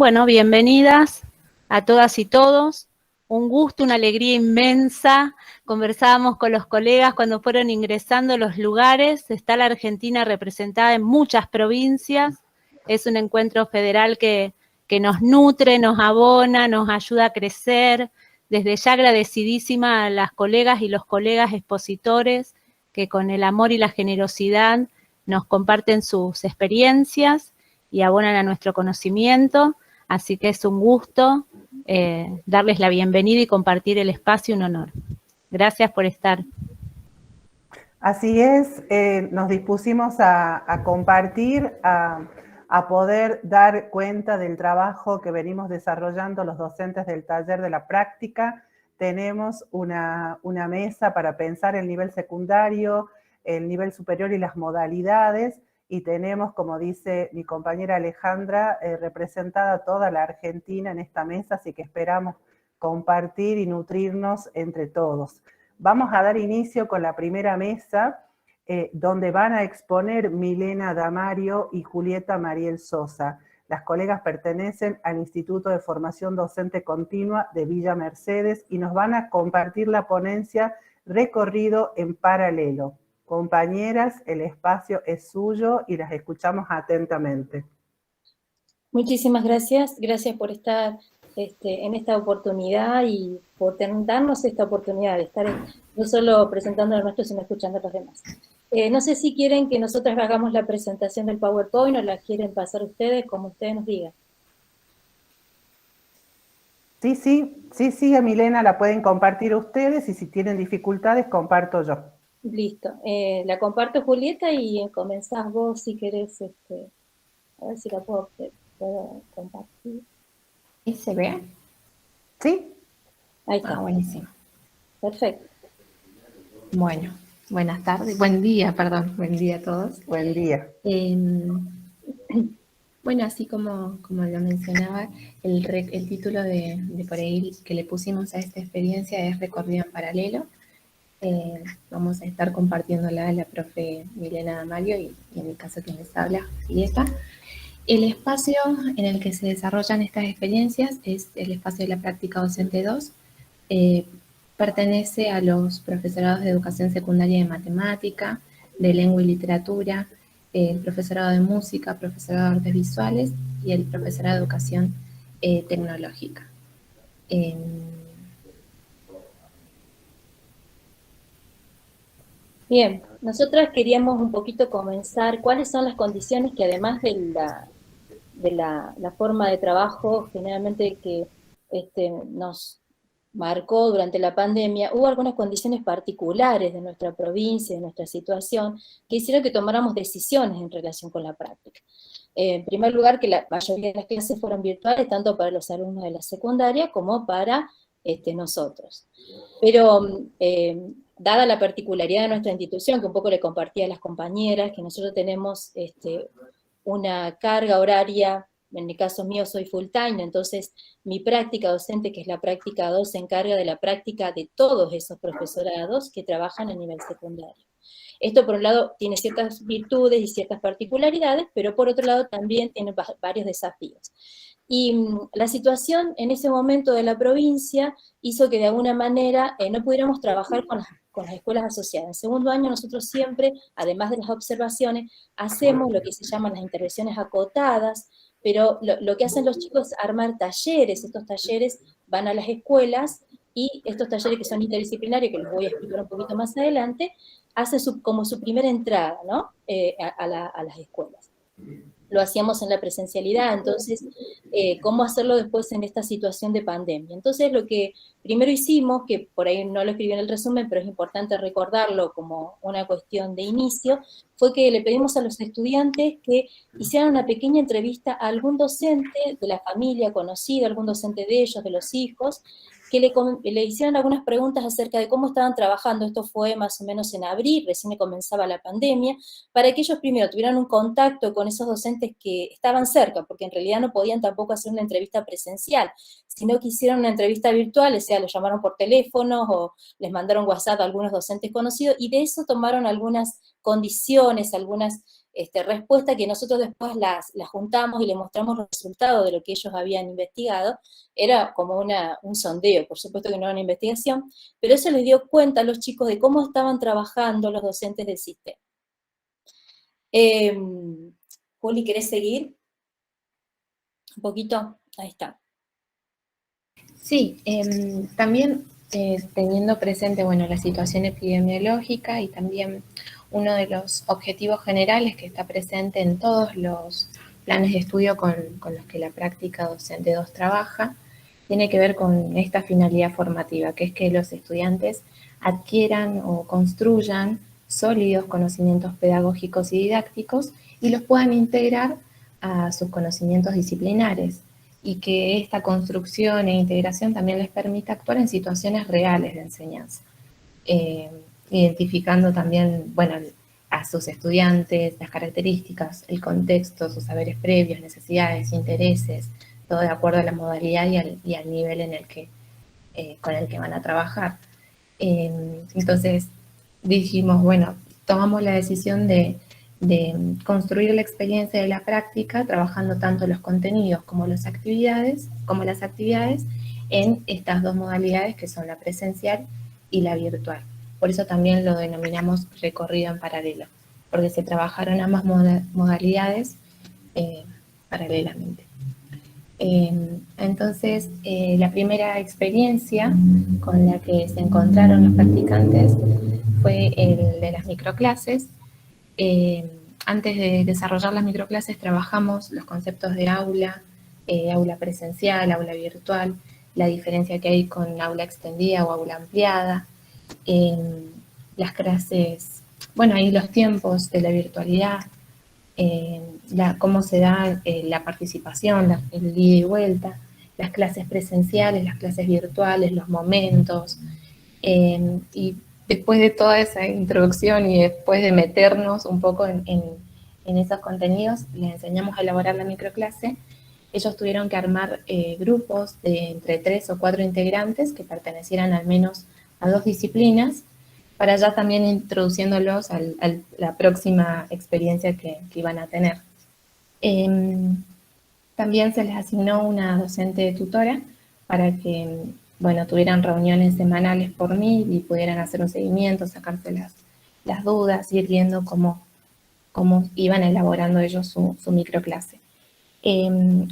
Bueno, bienvenidas a todas y todos. Un gusto, una alegría inmensa. Conversábamos con los colegas cuando fueron ingresando a los lugares. Está la Argentina representada en muchas provincias. Es un encuentro federal que nos nutre, nos abona, nos ayuda a crecer. Desde ya agradecidísima a las colegas y los colegas expositores que con el amor y la generosidad nos comparten sus experiencias y abonan a nuestro conocimiento. Así que es un gusto darles la bienvenida y compartir el espacio, un honor. Gracias por estar. Así es, nos dispusimos a compartir, a poder dar cuenta del trabajo que venimos desarrollando los docentes del taller de la práctica. Tenemos una mesa para pensar el nivel secundario, el nivel superior y las modalidades, y tenemos, como dice mi compañera Alejandra, representada toda la Argentina en esta mesa, así que esperamos compartir y nutrirnos entre todos. Vamos a dar inicio con la primera mesa, donde van a exponer Milena Damario y Julieta Mariel Sosa. Las colegas pertenecen al Instituto de Formación Docente Continua de Villa Mercedes y nos van a compartir la ponencia Recorrido en Paralelo. Compañeras, el espacio es suyo y las escuchamos atentamente. Muchísimas gracias, gracias por estar en esta oportunidad y por darnos esta oportunidad de estar no solo presentando a nuestros, sino escuchando a los demás. No sé si quieren que nosotras hagamos la presentación del PowerPoint o la quieren pasar ustedes, como ustedes nos digan. Sí, a Milena la pueden compartir ustedes y si tienen dificultades comparto yo. Listo, la comparto Julieta y comenzás vos si querés, a ver si la puedo compartir. ¿Y se ve? ¿Sí? Ahí está. Buenísimo. Perfecto. Bueno, buenas tardes, buen día a todos. Buen día. Bueno, así como lo mencionaba, el título de por ahí que le pusimos a esta experiencia es Recorrido en Paralelo. Vamos a estar compartiéndola la profe Milena Damario y en mi caso quien les habla, Julieta. El espacio en el que se desarrollan estas experiencias es el espacio de la práctica docente 2. Pertenece a los profesorados de educación secundaria de matemática, de lengua y literatura, el profesorado de música, profesorado de artes visuales y el profesorado de educación tecnológica. Bien, nosotras queríamos un poquito comenzar cuáles son las condiciones que además de la forma de trabajo generalmente que nos marcó durante la pandemia, hubo algunas condiciones particulares de nuestra provincia, de nuestra situación, que hicieron que tomáramos decisiones en relación con la práctica. En primer lugar, que la mayoría de las clases fueron virtuales, tanto para los alumnos de la secundaria como para nosotros. Pero dada la particularidad de nuestra institución, que un poco le compartía a las compañeras, que nosotros tenemos una carga horaria, en el caso mío soy full time, entonces mi práctica docente, que es la práctica 2, se encarga de la práctica de todos esos profesorados que trabajan a nivel secundario. Esto, por un lado, tiene ciertas virtudes y ciertas particularidades, pero por otro lado también tiene varios desafíos. Y la situación en ese momento de la provincia hizo que de alguna manera no pudiéramos trabajar con las escuelas asociadas. En segundo año nosotros siempre, además de las observaciones, hacemos lo que se llaman las intervenciones acotadas, pero lo que hacen los chicos es armar talleres. Estos talleres van a las escuelas y estos talleres que son interdisciplinarios, que les voy a explicar un poquito más adelante, hacen como su primera entrada, ¿no? a las escuelas. Lo hacíamos en la presencialidad, entonces, ¿cómo hacerlo después en esta situación de pandemia? Entonces, lo que primero hicimos, que por ahí no lo escribí en el resumen, pero es importante recordarlo como una cuestión de inicio, fue que le pedimos a los estudiantes que hicieran una pequeña entrevista a algún docente de la familia conocida, algún docente de ellos, de los hijos, que le hicieran algunas preguntas acerca de cómo estaban trabajando. Esto fue más o menos en abril, recién comenzaba la pandemia, para que ellos primero tuvieran un contacto con esos docentes que estaban cerca, porque en realidad no podían tampoco hacer una entrevista presencial, sino que hicieron una entrevista virtual, o sea, los llamaron por teléfono o les mandaron WhatsApp a algunos docentes conocidos, y de eso tomaron algunas condiciones, algunas respuesta que nosotros después las juntamos y les mostramos los resultados de lo que ellos habían investigado. Era como un sondeo, por supuesto que no era una investigación, pero eso les dio cuenta a los chicos de cómo estaban trabajando los docentes del sistema. Juli, ¿querés seguir? Un poquito, ahí está. Sí, también teniendo presente, bueno, la situación epidemiológica y también uno de los objetivos generales que está presente en todos los planes de estudio con los que la práctica docente 2 trabaja, tiene que ver con esta finalidad formativa, que es que los estudiantes adquieran o construyan sólidos conocimientos pedagógicos y didácticos y los puedan integrar a sus conocimientos disciplinares, y que esta construcción e integración también les permita actuar en situaciones reales de enseñanza, identificando también, bueno, a sus estudiantes, las características, el contexto, sus saberes previos, necesidades, intereses, todo de acuerdo a la modalidad y al nivel en el que, con el que van a trabajar. Entonces dijimos, bueno, tomamos la decisión de construir la experiencia de la práctica trabajando tanto los contenidos como las actividades en estas 2 modalidades que son la presencial y la virtual. Por eso también lo denominamos recorrido en paralelo, porque se trabajaron ambas modalidades paralelamente. Entonces, la primera experiencia con la que se encontraron los practicantes fue el de las microclases. Antes de desarrollar las microclases trabajamos los conceptos de aula, aula presencial, aula virtual, la diferencia que hay con aula extendida o aula ampliada, las clases, bueno, ahí los tiempos de la virtualidad, cómo se da la participación, el ida y vuelta, las clases presenciales, las clases virtuales, los momentos, y después de toda esa introducción y después de meternos un poco en esos contenidos, les enseñamos a elaborar la microclase. Ellos tuvieron que armar grupos de entre 3 o 4 integrantes que pertenecieran al menos a 2 disciplinas, para ya también introduciéndolos a la próxima experiencia que iban a tener. También se les asignó una docente tutora para que, bueno, tuvieran reuniones semanales por Meet y pudieran hacer un seguimiento, sacarse las dudas, ir viendo cómo iban elaborando ellos su microclase.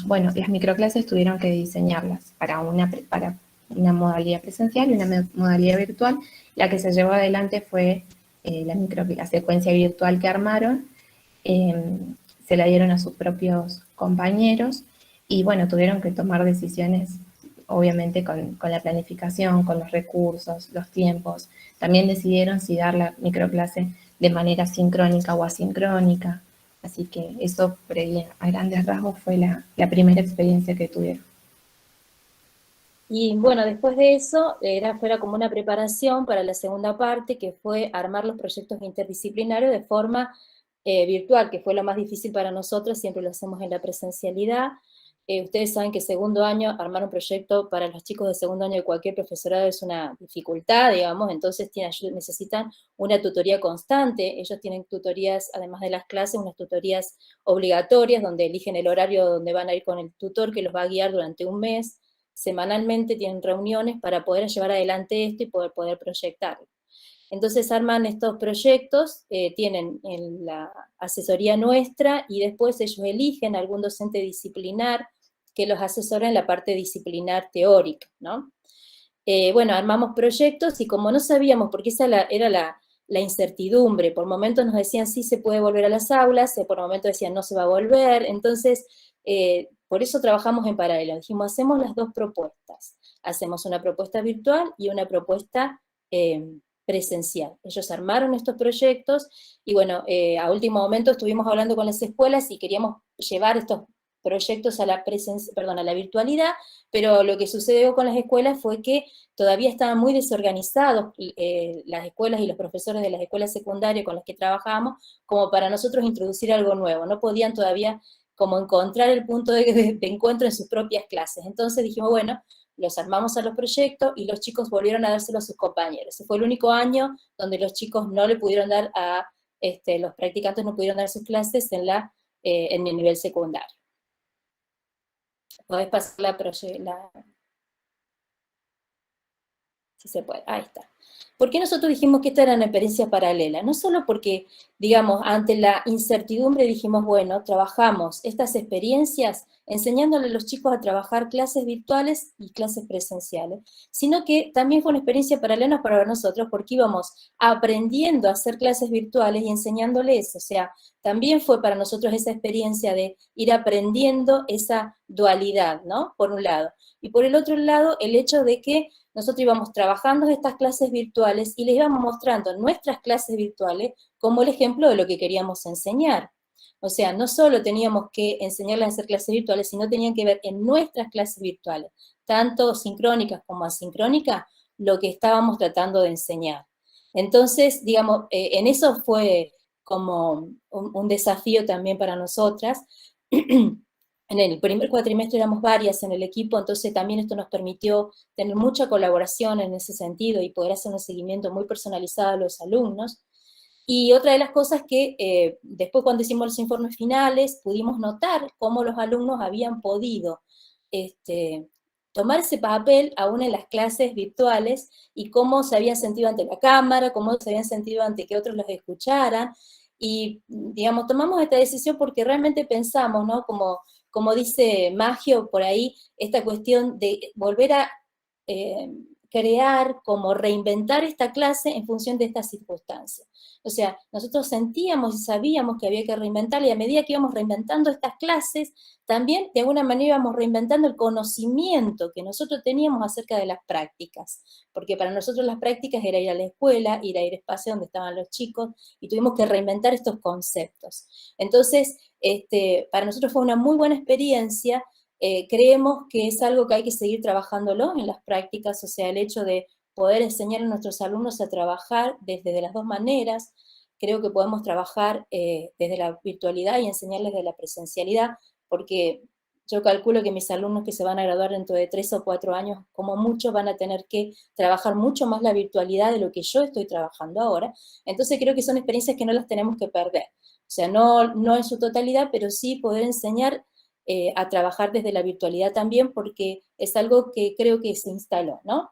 Bueno, las microclases tuvieron que diseñarlas para una modalidad presencial y una modalidad virtual. La que se llevó adelante fue la secuencia virtual que armaron, se la dieron a sus propios compañeros y bueno, tuvieron que tomar decisiones obviamente con la planificación, con los recursos, los tiempos. También decidieron si dar la microclase de manera sincrónica o asincrónica. Así que eso, a grandes rasgos, fue la primera experiencia que tuvieron. Y bueno, después de eso, fuera como una preparación para la segunda parte, que fue armar los proyectos interdisciplinarios de forma virtual, que fue lo más difícil para nosotros, siempre lo hacemos en la presencialidad. Ustedes saben que segundo año, armar un proyecto para los chicos de segundo año de cualquier profesorado es una dificultad, digamos, entonces necesitan una tutoría constante. Ellos tienen tutorías, además de las clases, unas tutorías obligatorias, donde eligen el horario donde van a ir con el tutor, que los va a guiar durante un mes. Semanalmente tienen reuniones para poder llevar adelante esto y poder proyectarlo. Entonces arman estos proyectos, tienen la asesoría nuestra y después ellos eligen algún docente disciplinar que los asesora en la parte disciplinar teórica, ¿no? Bueno, armamos proyectos y como no sabíamos, porque esa era la incertidumbre, por momentos nos decían sí se puede volver a las aulas, por momentos decían no se va a volver, entonces por eso trabajamos en paralelo. Dijimos, hacemos las 2 propuestas. Hacemos una propuesta virtual y una propuesta presencial. Ellos armaron estos proyectos y bueno, a último momento estuvimos hablando con las escuelas y queríamos llevar estos proyectos a la virtualidad, pero lo que sucedió con las escuelas fue que todavía estaban muy desorganizados las escuelas y los profesores de las escuelas secundarias con las que trabajábamos, como para nosotros introducir algo nuevo. No podían todavía como encontrar el punto de encuentro en sus propias clases. Entonces dijimos, bueno, los armamos a los proyectos y los chicos volvieron a dárselo a sus compañeros. Ese fue el único año donde los chicos no le pudieron dar a los practicantes no pudieron dar sus clases en el nivel secundario. Podés pasar si se puede, ahí está. ¿Por qué nosotros dijimos que esta era una experiencia paralela? No solo porque, digamos, ante la incertidumbre dijimos, bueno, trabajamos estas experiencias enseñándole a los chicos a trabajar clases virtuales y clases presenciales, sino que también fue una experiencia paralela para nosotros porque íbamos aprendiendo a hacer clases virtuales y enseñándoles, o sea, también fue para nosotros esa experiencia de ir aprendiendo esa dualidad, ¿no? Por un lado. Y por el otro lado, el hecho de que nosotros íbamos trabajando estas clases virtuales y les íbamos mostrando nuestras clases virtuales como el ejemplo de lo que queríamos enseñar. O sea, no solo teníamos que enseñarles a hacer clases virtuales, sino tenían que ver en nuestras clases virtuales, tanto sincrónicas como asincrónicas, lo que estábamos tratando de enseñar. Entonces, digamos, en eso fue como un desafío también para nosotras. En el primer cuatrimestre éramos varias en el equipo, entonces también esto nos permitió tener mucha colaboración en ese sentido y poder hacer un seguimiento muy personalizado a los alumnos. Y otra de las cosas que después cuando hicimos los informes finales pudimos notar cómo los alumnos habían podido tomar ese papel aún en las clases virtuales y cómo se habían sentido ante la cámara, cómo se habían sentido ante que otros los escucharan. Y, digamos, tomamos esta decisión porque realmente pensamos, ¿no? Como dice Maggio por ahí, esta cuestión de volver a crear, como reinventar esta clase en función de estas circunstancias. O sea, nosotros sentíamos y sabíamos que había que reinventar, y a medida que íbamos reinventando estas clases, también de alguna manera íbamos reinventando el conocimiento que nosotros teníamos acerca de las prácticas, porque para nosotros las prácticas era ir a la escuela, ir a ir a espacio donde estaban los chicos, y tuvimos que reinventar estos conceptos. Entonces, para nosotros fue una muy buena experiencia. Creemos que es algo que hay que seguir trabajándolo en las prácticas, o sea, el hecho de poder enseñar a nuestros alumnos a trabajar desde las dos maneras. Creo que podemos trabajar desde la virtualidad y enseñarles desde la presencialidad, porque yo calculo que mis alumnos que se van a graduar dentro de 3 o 4 años, como mucho, van a tener que trabajar mucho más la virtualidad de lo que yo estoy trabajando ahora. Entonces creo que son experiencias que no las tenemos que perder. O sea, no en su totalidad, pero sí poder enseñar a trabajar desde la virtualidad también, porque es algo que creo que se instaló, ¿no?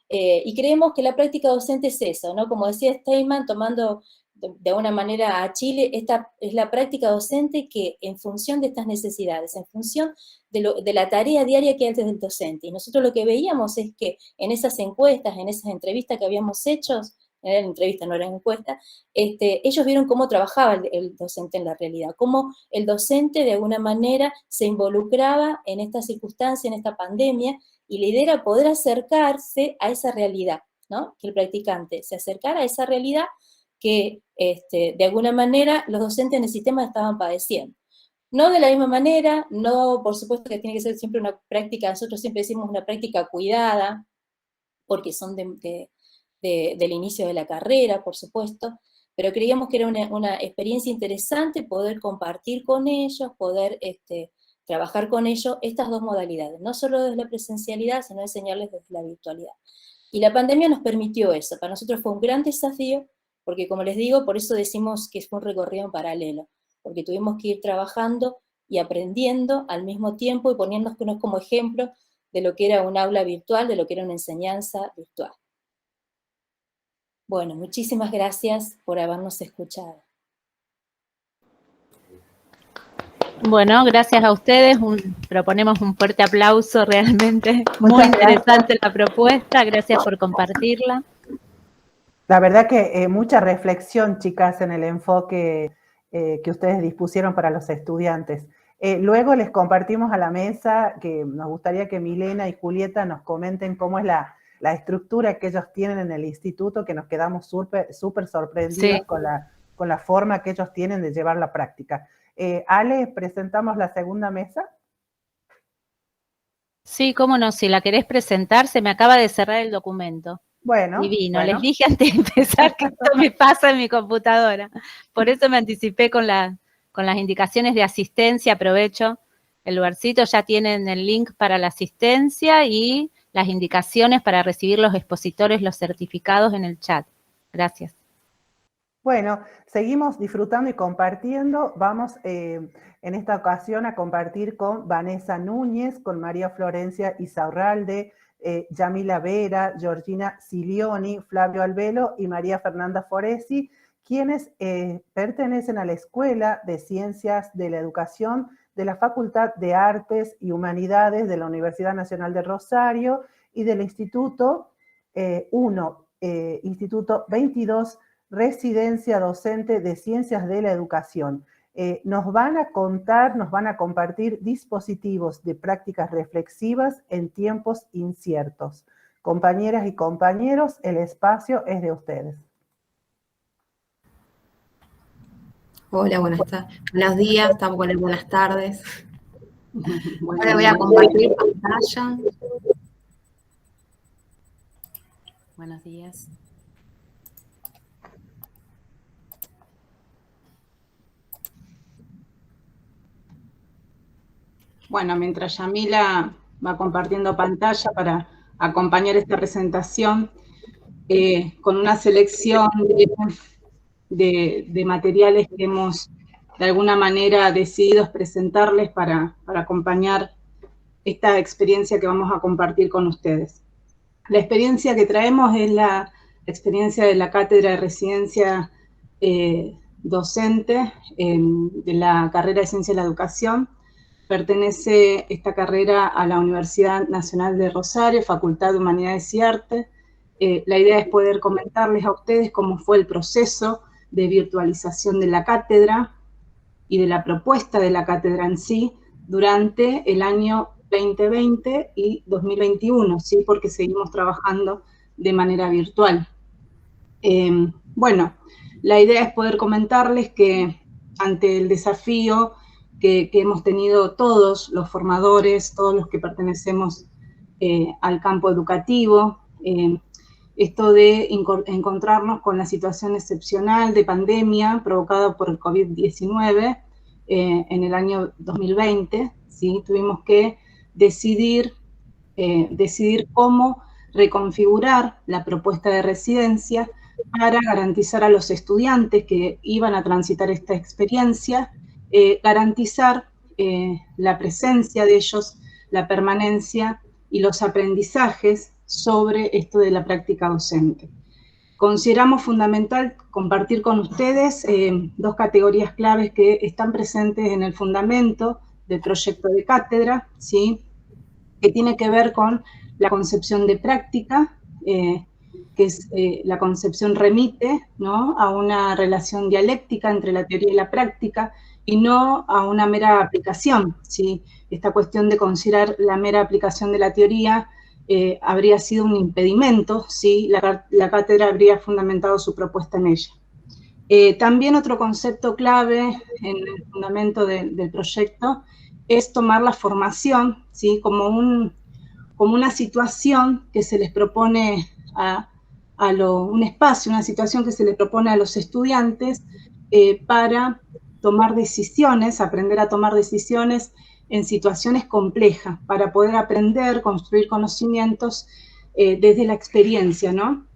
Y creemos que la práctica docente es eso, ¿no? Como decía Steinman, tomando de alguna manera a Chile, esta es la práctica docente que en función de estas necesidades, en función de la tarea diaria que hay desde el docente. Y nosotros lo que veíamos es que en esas encuestas, en esas entrevistas que habíamos hecho, eran entrevistas, no eran encuestas, ellos vieron cómo trabajaba el docente en la realidad, cómo el docente de alguna manera se involucraba en esta circunstancia, en esta pandemia, y la idea era poder acercarse a esa realidad, ¿no? Que el practicante se acercara a esa realidad que de alguna manera los docentes en el sistema estaban padeciendo. No de la misma manera, no, por supuesto que tiene que ser siempre una práctica, nosotros siempre decimos una práctica cuidada, porque son del inicio de la carrera, por supuesto, pero creíamos que era una experiencia interesante poder compartir con ellos, poder trabajar con ellos estas dos modalidades, no solo desde la presencialidad, sino enseñarles desde la virtualidad. Y la pandemia nos permitió eso, para nosotros fue un gran desafío, porque como les digo, por eso decimos que fue un recorrido en paralelo, porque tuvimos que ir trabajando y aprendiendo al mismo tiempo y poniéndonos como ejemplo de lo que era un aula virtual, de lo que era una enseñanza virtual. Bueno, muchísimas gracias por habernos escuchado. Bueno, gracias a ustedes, proponemos un fuerte aplauso realmente. Muy interesante la propuesta, gracias por compartirla. La verdad que mucha reflexión, chicas, en el enfoque que ustedes dispusieron para los estudiantes. Luego les compartimos a la mesa que nos gustaría que Milena y Julieta nos comenten cómo es la estructura que ellos tienen en el instituto, que nos quedamos súper sorprendidos, sí, con la forma que ellos tienen de llevar la práctica. Ale, ¿presentamos la segunda mesa? Sí, cómo no, si la querés presentar, se me acaba de cerrar el documento. Bueno. Divino, les dije antes de empezar que esto me pasa en mi computadora. Por eso me anticipé con las indicaciones de asistencia. Aprovecho el lugarcito, ya tienen el link para la asistencia y las indicaciones para recibir los expositores, los certificados en el chat. Gracias. Bueno, seguimos disfrutando y compartiendo. Vamos en esta ocasión a compartir con Vanessa Núñez, con María Florencia Isaurralde, Yamila Vera, Georgina Silioni, Flavio Albelo y María Fernanda Foresi, quienes pertenecen a la Escuela de Ciencias de la Educación de la Facultad de Artes y Humanidades de la Universidad Nacional de Rosario y del Instituto Instituto 22, Residencia Docente de Ciencias de la Educación. Nos van a contar, nos van a compartir dispositivos de prácticas reflexivas en tiempos inciertos. Compañeras y compañeros, el espacio es de ustedes. Hola, buenos días, estamos con el buenas tardes. Ahora voy a compartir pantalla. Buenos días. Bueno, mientras Yamila va compartiendo pantalla para acompañar esta presentación con una selección de materiales que hemos de alguna manera decidido presentarles para acompañar esta experiencia que vamos a compartir con ustedes. La experiencia que traemos es la experiencia de la Cátedra de Residencia Docente de la carrera de Ciencia de la Educación. Pertenece esta carrera a la Universidad Nacional de Rosario, Facultad de Humanidades y Artes. La idea es poder comentarles a ustedes cómo fue el proceso de virtualización de la cátedra y de la propuesta de la cátedra en sí durante el año 2020 y 2021, ¿sí? Porque seguimos trabajando de manera virtual. Bueno, la idea es poder comentarles que ante el desafío que hemos tenido todos los formadores, todos los que pertenecemos al campo educativo, esto de encontrarnos con la situación excepcional de pandemia provocada por el COVID-19 en el año 2020, ¿sí? Tuvimos que decidir cómo reconfigurar la propuesta de residencia para garantizar a los estudiantes que iban a transitar esta experiencia, garantizar la presencia de ellos, la permanencia y los aprendizajes sobre esto de la práctica docente. Consideramos fundamental compartir con ustedes dos categorías claves que están presentes en el fundamento del proyecto de cátedra, ¿sí? Que tiene que ver con la concepción de práctica, que es la concepción remite, ¿no?, a una relación dialéctica entre la teoría y la práctica, y no a una mera aplicación, ¿sí? Esta cuestión de considerar la mera aplicación de la teoría habría sido un impedimento, ¿sí? La cátedra habría fundamentado su propuesta en ella. También otro concepto clave en el fundamento del proyecto es tomar la formación, ¿sí?, como una situación que se les propone un espacio, una situación que se les propone a los estudiantes para tomar decisiones, aprender a tomar decisiones en situaciones complejas, para poder aprender, construir conocimientos desde la experiencia, ¿no?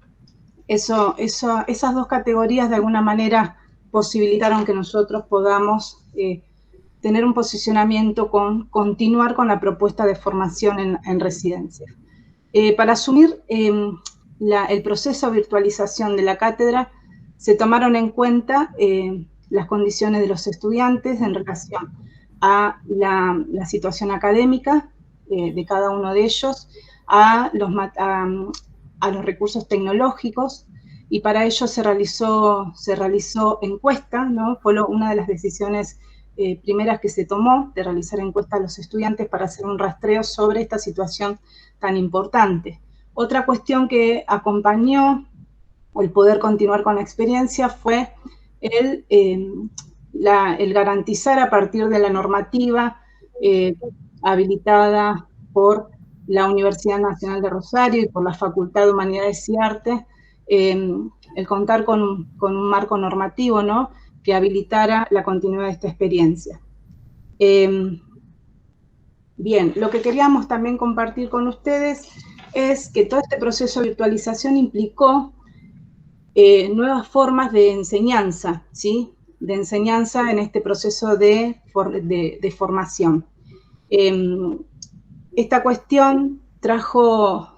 Esas dos categorías de alguna manera posibilitaron que nosotros podamos tener un posicionamiento continuar con la propuesta de formación en residencia. Para asumir el proceso de virtualización de la cátedra, se tomaron en cuenta las condiciones de los estudiantes en relación a la situación académica de cada uno de ellos, a los recursos tecnológicos, y para ello se realizó encuesta, ¿no? Fue una de las decisiones primeras que se tomó, de realizar encuesta a los estudiantes para hacer un rastreo sobre esta situación tan importante. Otra cuestión que acompañó el poder continuar con la experiencia fue el garantizar a partir de la normativa habilitada por la Universidad Nacional de Rosario y por la Facultad de Humanidades y Artes, el contar con un marco normativo, ¿no?, que habilitara la continuidad de esta experiencia. Bien, lo que queríamos también compartir con ustedes es que todo este proceso de virtualización implicó nuevas formas de enseñanza, ¿sí? De enseñanza en este proceso de formación. Esta cuestión trajo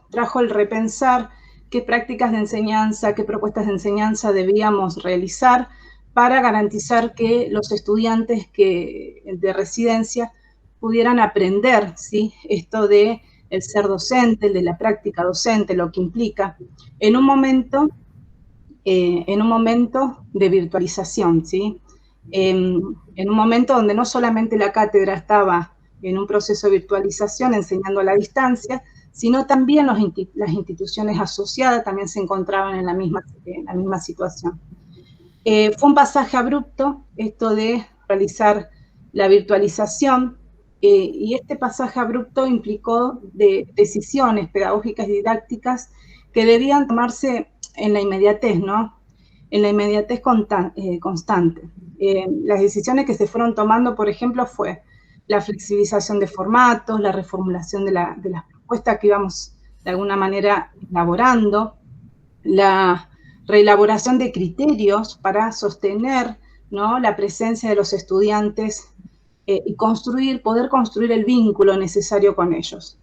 el repensar qué prácticas de enseñanza, qué propuestas de enseñanza debíamos realizar para garantizar que los estudiantes de residencia pudieran aprender, ¿sí? Esto de el ser docente, el de la práctica docente, lo que implica, en un momento de virtualización, ¿sí? En un momento donde no solamente la cátedra estaba en un proceso de virtualización, enseñando a la distancia, sino también las instituciones asociadas también se encontraban en la misma situación. Fue un pasaje abrupto esto de realizar la virtualización, y este pasaje abrupto implicó decisiones pedagógicas y didácticas que debían tomarse en la inmediatez, ¿no? En la inmediatez constante. Las decisiones que se fueron tomando, por ejemplo, fue la flexibilización de formatos, la reformulación de las propuestas que íbamos de alguna manera elaborando, la reelaboración de criterios para sostener, ¿no?, la presencia de los estudiantes y poder construir el vínculo necesario con ellos.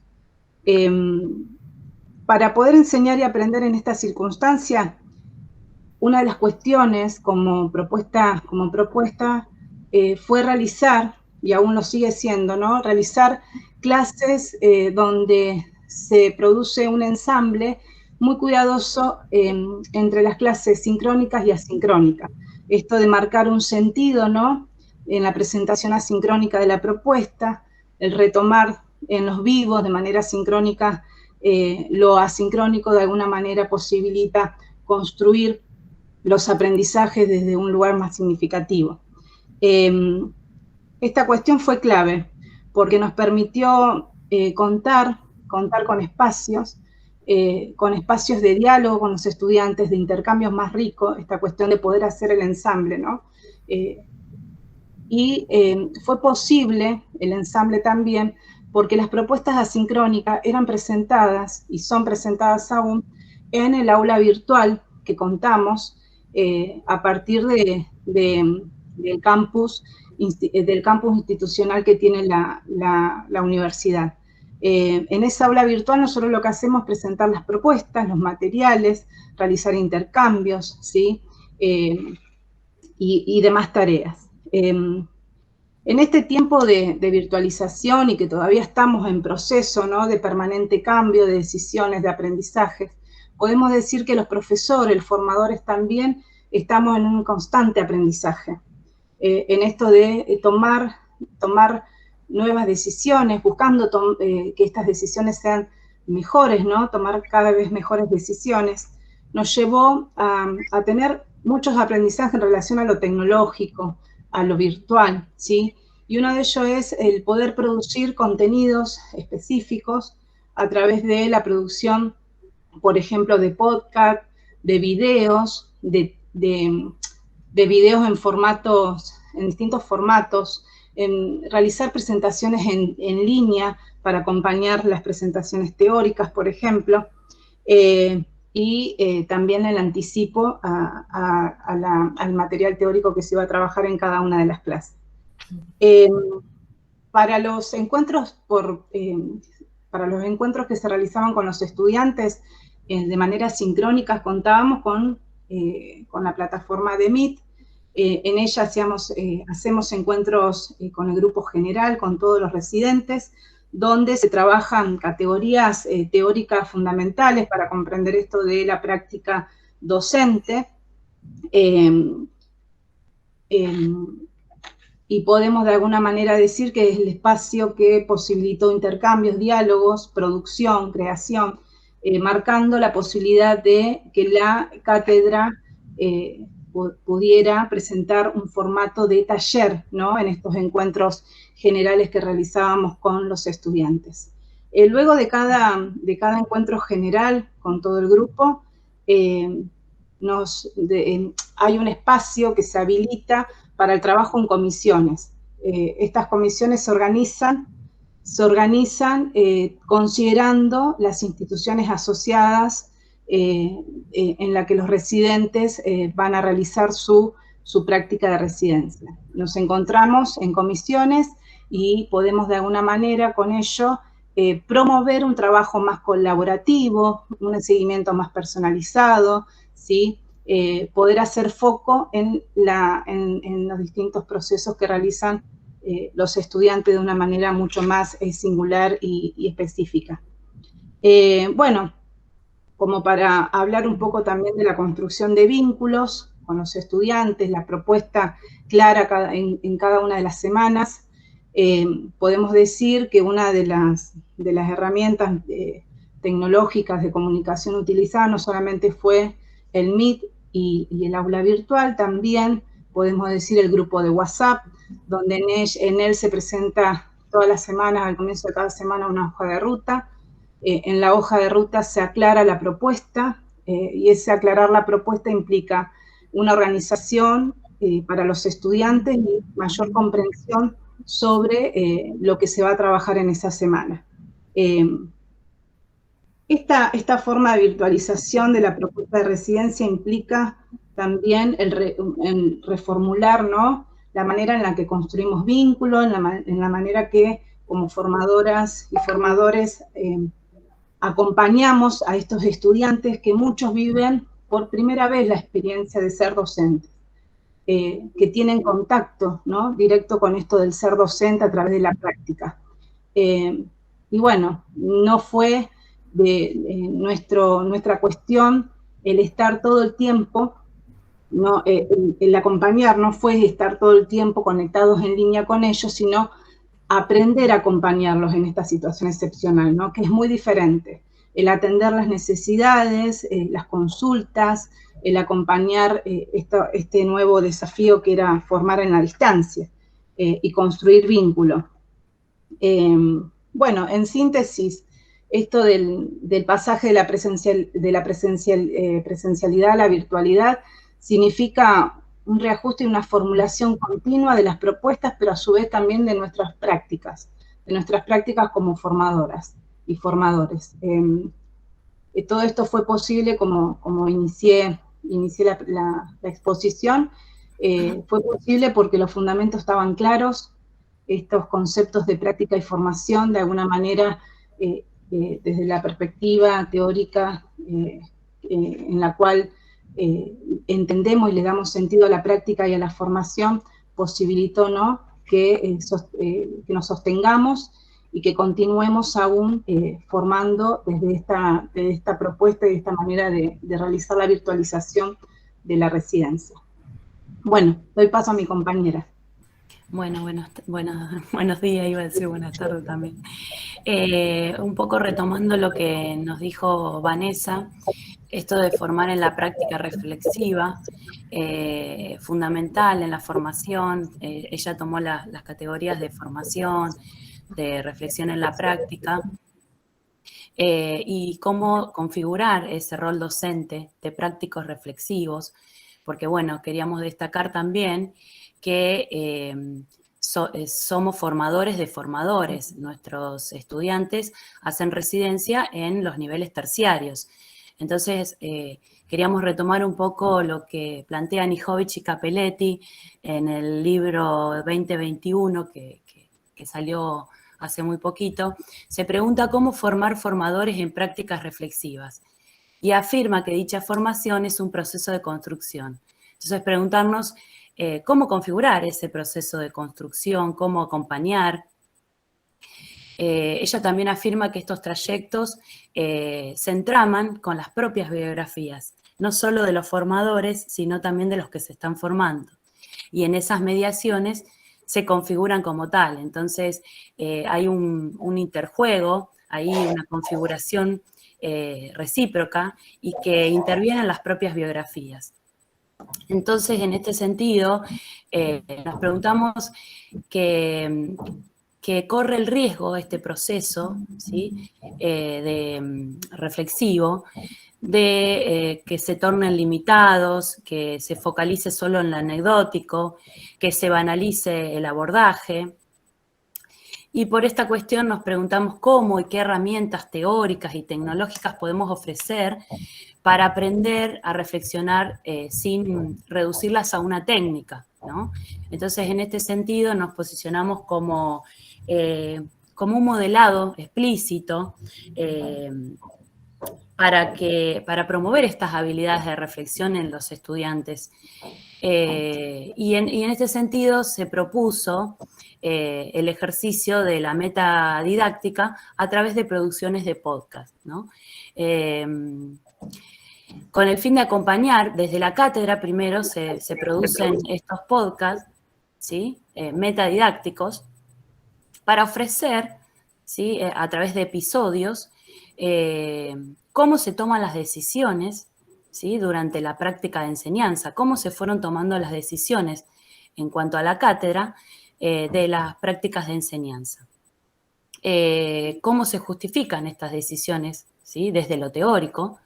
Para poder enseñar y aprender en esta circunstancia, una de las cuestiones como propuesta fue realizar, y aún lo sigue siendo, ¿no?, realizar clases donde se produce un ensamble muy cuidadoso entre las clases sincrónicas y asincrónicas. Esto de marcar un sentido, ¿no?, en la presentación asincrónica de la propuesta, el retomar en los vivos de manera sincrónica lo asincrónico, de alguna manera posibilita construir los aprendizajes desde un lugar más significativo. Esta cuestión fue clave porque nos permitió contar con espacios de diálogo con los estudiantes, de intercambios más ricos, esta cuestión de poder hacer el ensamble, ¿no? Fue posible el ensamble también porque las propuestas asincrónicas eran presentadas y son presentadas aún en el aula virtual que contamos a partir del campus institucional que tiene la universidad. En esa aula virtual nosotros lo que hacemos es presentar las propuestas, los materiales, realizar intercambios, ¿sí? Y demás tareas. En este tiempo de virtualización y que todavía estamos en proceso, ¿no?, de permanente cambio, de decisiones, de aprendizajes, podemos decir que los profesores, los formadores también estamos en un constante aprendizaje. En esto de tomar nuevas decisiones, buscando que estas decisiones sean mejores, ¿no?, tomar cada vez mejores decisiones, nos llevó a tener muchos aprendizajes en relación a lo tecnológico, a lo virtual, ¿sí? Y uno de ellos es el poder producir contenidos específicos a través de la producción, por ejemplo, de podcast, de videos, de videos en distintos formatos, en realizar presentaciones en línea para acompañar las presentaciones teóricas, por ejemplo, y también el anticipo al material teórico que se iba a trabajar en cada una de las clases. Para los encuentros que se realizaban con los estudiantes de manera sincrónica, contábamos con la plataforma de Meet. En ella hacemos encuentros con el grupo general, con todos los residentes, donde se trabajan categorías teóricas fundamentales para comprender esto de la práctica docente. Y podemos de alguna manera decir que es el espacio que posibilitó intercambios, diálogos, producción, creación, marcando la posibilidad de que la cátedra pudiera presentar un formato de taller, ¿no?, en estos encuentros generales que realizábamos con los estudiantes. Luego de cada encuentro general con todo el grupo, hay un espacio que se habilita para el trabajo en comisiones. Estas comisiones se organizan considerando las instituciones asociadas en la que los residentes van a realizar su práctica de residencia. Nos encontramos en comisiones y podemos de alguna manera con ello promover un trabajo más colaborativo, un seguimiento más personalizado, ¿sí? Poder hacer foco en los distintos procesos que realizan los estudiantes de una manera mucho más singular y específica. Bueno, como para hablar un poco también de la construcción de vínculos con los estudiantes, la propuesta clara en cada una de las semanas, podemos decir que una de las herramientas tecnológicas de comunicación utilizadas no solamente fue el Meet y el aula virtual, también podemos decir el grupo de WhatsApp, donde en él se presenta todas las semanas, al comienzo de cada semana, una hoja de ruta. En la hoja de ruta se aclara la propuesta y ese aclarar la propuesta implica una organización para los estudiantes y mayor comprensión sobre lo que se va a trabajar en esa semana. Esta forma de virtualización de la propuesta de residencia implica también el reformular, ¿no?, la manera en la que construimos vínculos, en la manera que como formadoras y formadores acompañamos a estos estudiantes que muchos viven por primera vez la experiencia de ser docentes, que tienen contacto, ¿no?, directo con esto del ser docente a través de la práctica. Y bueno, no fue nuestra cuestión el estar todo el tiempo, ¿no? El acompañar no fue estar todo el tiempo conectados en línea con ellos, sino aprender a acompañarlos en esta situación excepcional, ¿no?, que es muy diferente. El atender las necesidades, las consultas, el acompañar este nuevo desafío que era formar en la distancia y construir vínculo. Bueno, en síntesis, esto del pasaje de la presencialidad a la virtualidad significa un reajuste y una formulación continua de las propuestas, pero a su vez también de nuestras prácticas como formadoras y formadores. Todo esto fue posible, como inicié la exposición, fue posible porque los fundamentos estaban claros, estos conceptos de práctica y formación, de alguna manera, desde la perspectiva teórica en la cual entendemos y le damos sentido a la práctica y a la formación, posibilitó, ¿no?, que nos sostengamos y que continuemos aún formando desde esta propuesta y de esta manera de realizar la virtualización de la residencia. Bueno, doy paso a mi compañera. Bueno, buenos días, iba a decir buenas tardes también. Un poco retomando lo que nos dijo Vanessa, esto de formar en la práctica reflexiva, fundamental en la formación. Ella tomó las categorías de formación, de reflexión en la práctica, y cómo configurar ese rol docente de prácticos reflexivos, porque bueno, queríamos destacar también que somos formadores de formadores. Nuestros estudiantes hacen residencia en los niveles terciarios. Entonces, queríamos retomar un poco lo que plantean Nijovic y Capelletti en el libro 2021 que salió hace muy poquito. Se pregunta cómo formar formadores en prácticas reflexivas y afirma que dicha formación es un proceso de construcción. Entonces, preguntarnos cómo configurar ese proceso de construcción, cómo acompañar. Ella también afirma que estos trayectos se entraman con las propias biografías, no solo de los formadores, sino también de los que se están formando. Y en esas mediaciones se configuran como tal. Entonces, hay un interjuego, hay una configuración recíproca y que intervienen las propias biografías. Entonces, en este sentido, nos preguntamos que corre el riesgo este proceso, ¿sí?, reflexivo, de que se tornen limitados, que se focalice solo en lo anecdótico, que se banalice el abordaje. Y por esta cuestión nos preguntamos cómo y qué herramientas teóricas y tecnológicas podemos ofrecer para aprender a reflexionar sin reducirlas a una técnica, ¿no? Entonces, en este sentido, nos posicionamos como un modelado explícito para promover estas habilidades de reflexión en los estudiantes. Y en este sentido se propuso el ejercicio de la metadidáctica a través de producciones de podcast, ¿no? Con el fin de acompañar, desde la cátedra primero se producen estos podcasts, ¿sí? Metadidácticos, para ofrecer, ¿sí? A través de episodios, cómo se toman las decisiones, ¿sí? Durante la práctica de enseñanza, cómo se fueron tomando las decisiones en cuanto a la cátedra de las prácticas de enseñanza. Cómo se justifican estas decisiones, ¿sí? Desde lo teórico.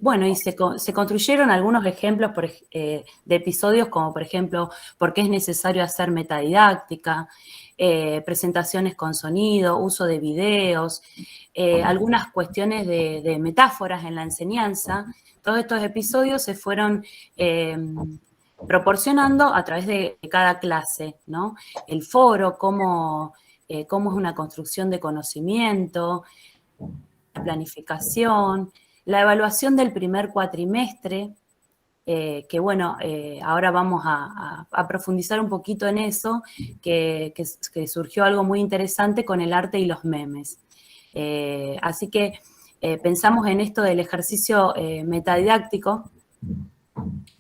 Bueno, y se construyeron algunos ejemplos de episodios, como por ejemplo, por qué es necesario hacer metadidáctica, presentaciones con sonido, uso de videos, algunas cuestiones de metáforas en la enseñanza. Todos estos episodios se fueron proporcionando a través de cada clase, ¿no? El foro, cómo es una construcción de conocimiento, la planificación, la evaluación del primer cuatrimestre, que bueno, ahora vamos a profundizar un poquito en eso, que surgió algo muy interesante con el arte y los memes. Así que pensamos en esto del ejercicio metadidáctico,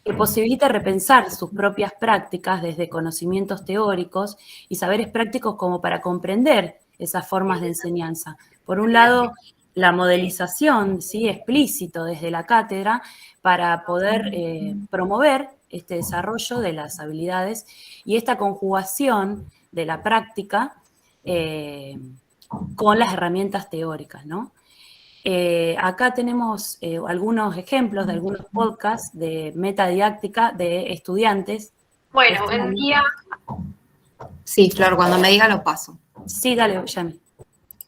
que posibilita repensar sus propias prácticas desde conocimientos teóricos y saberes prácticos como para comprender esas formas de enseñanza. Por un lado, la modelización, ¿sí? Explícito desde la cátedra para poder promover este desarrollo de las habilidades y esta conjugación de la práctica con las herramientas teóricas, ¿no? Acá tenemos algunos ejemplos de algunos podcasts de metadidáctica de estudiantes. Bueno, buen día. Sí, Flor, cuando me diga lo paso. Sí, dale, Yami.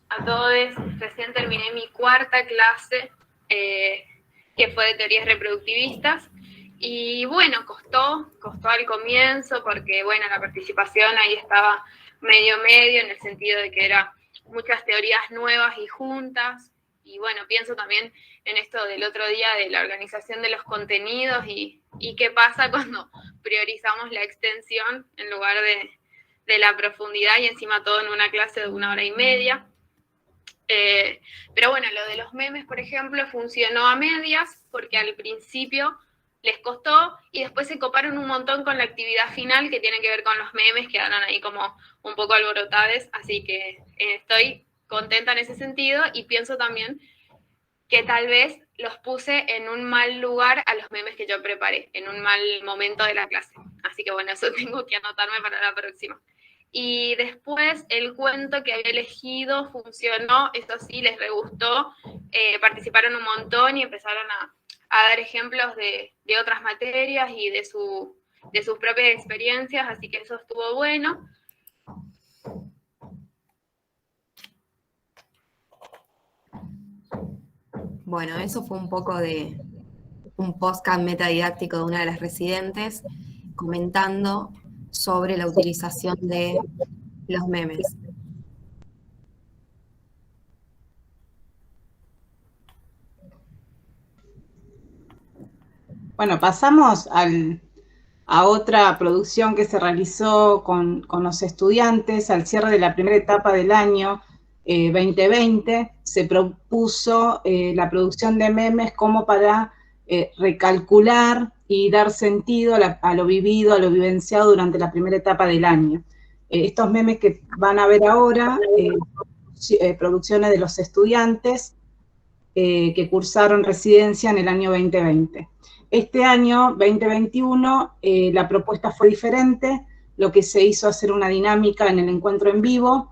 A todos, recién terminé mi cuarta clase, que fue de teorías reproductivistas, y bueno, costó al comienzo, porque bueno, la participación ahí estaba medio en el sentido de que eran muchas teorías nuevas y juntas, y bueno, pienso también en esto del otro día de la organización de los contenidos y qué pasa cuando priorizamos la extensión en lugar de la profundidad y encima todo en una clase de 1 hora y media. Pero bueno, lo de los memes, por ejemplo, funcionó a medias porque al principio les costó y después se coparon un montón con la actividad final que tiene que ver con los memes, quedaron ahí como un poco alborotades, así que estoy contenta en ese sentido y pienso también que tal vez los puse en un mal lugar a los memes que yo preparé, en un mal momento de la clase. Así que bueno, eso tengo que anotarme para la próxima. Y después el cuento que había elegido funcionó, eso sí, les re gustó, participaron un montón y empezaron a dar ejemplos de otras materias y de sus propias experiencias, así que eso estuvo bueno. Bueno, eso fue un poco de un podcast metadidáctico de una de las residentes comentando sobre la utilización de los memes. Bueno, pasamos a otra producción que se realizó con los estudiantes al cierre de la primera etapa del año 2020. Se propuso la producción de memes como para recalcular y dar sentido a lo vivido, a lo vivenciado durante la primera etapa del año. Estos memes que van a ver ahora, producciones de los estudiantes que cursaron residencia en el año 2020. Este año, 2021, la propuesta fue diferente. Lo que se hizo hacer una dinámica en el encuentro en vivo,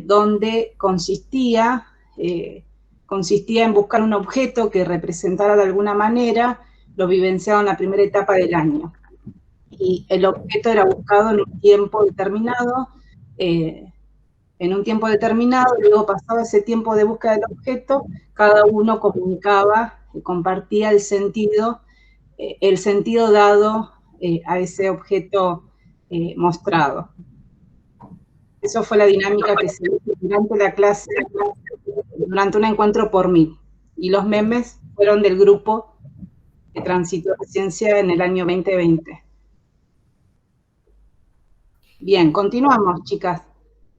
donde consistía en buscar un objeto que representara de alguna manera lo vivenciado en la primera etapa del año. Y el objeto era buscado en un tiempo determinado, luego pasado ese tiempo de búsqueda del objeto, cada uno comunicaba que compartía el sentido dado a ese objeto mostrado. Eso fue la dinámica que se hizo durante la clase, durante un encuentro por Meet. Y los memes fueron del grupo que transitó la ciencia en el año 2020. Bien, continuamos, chicas.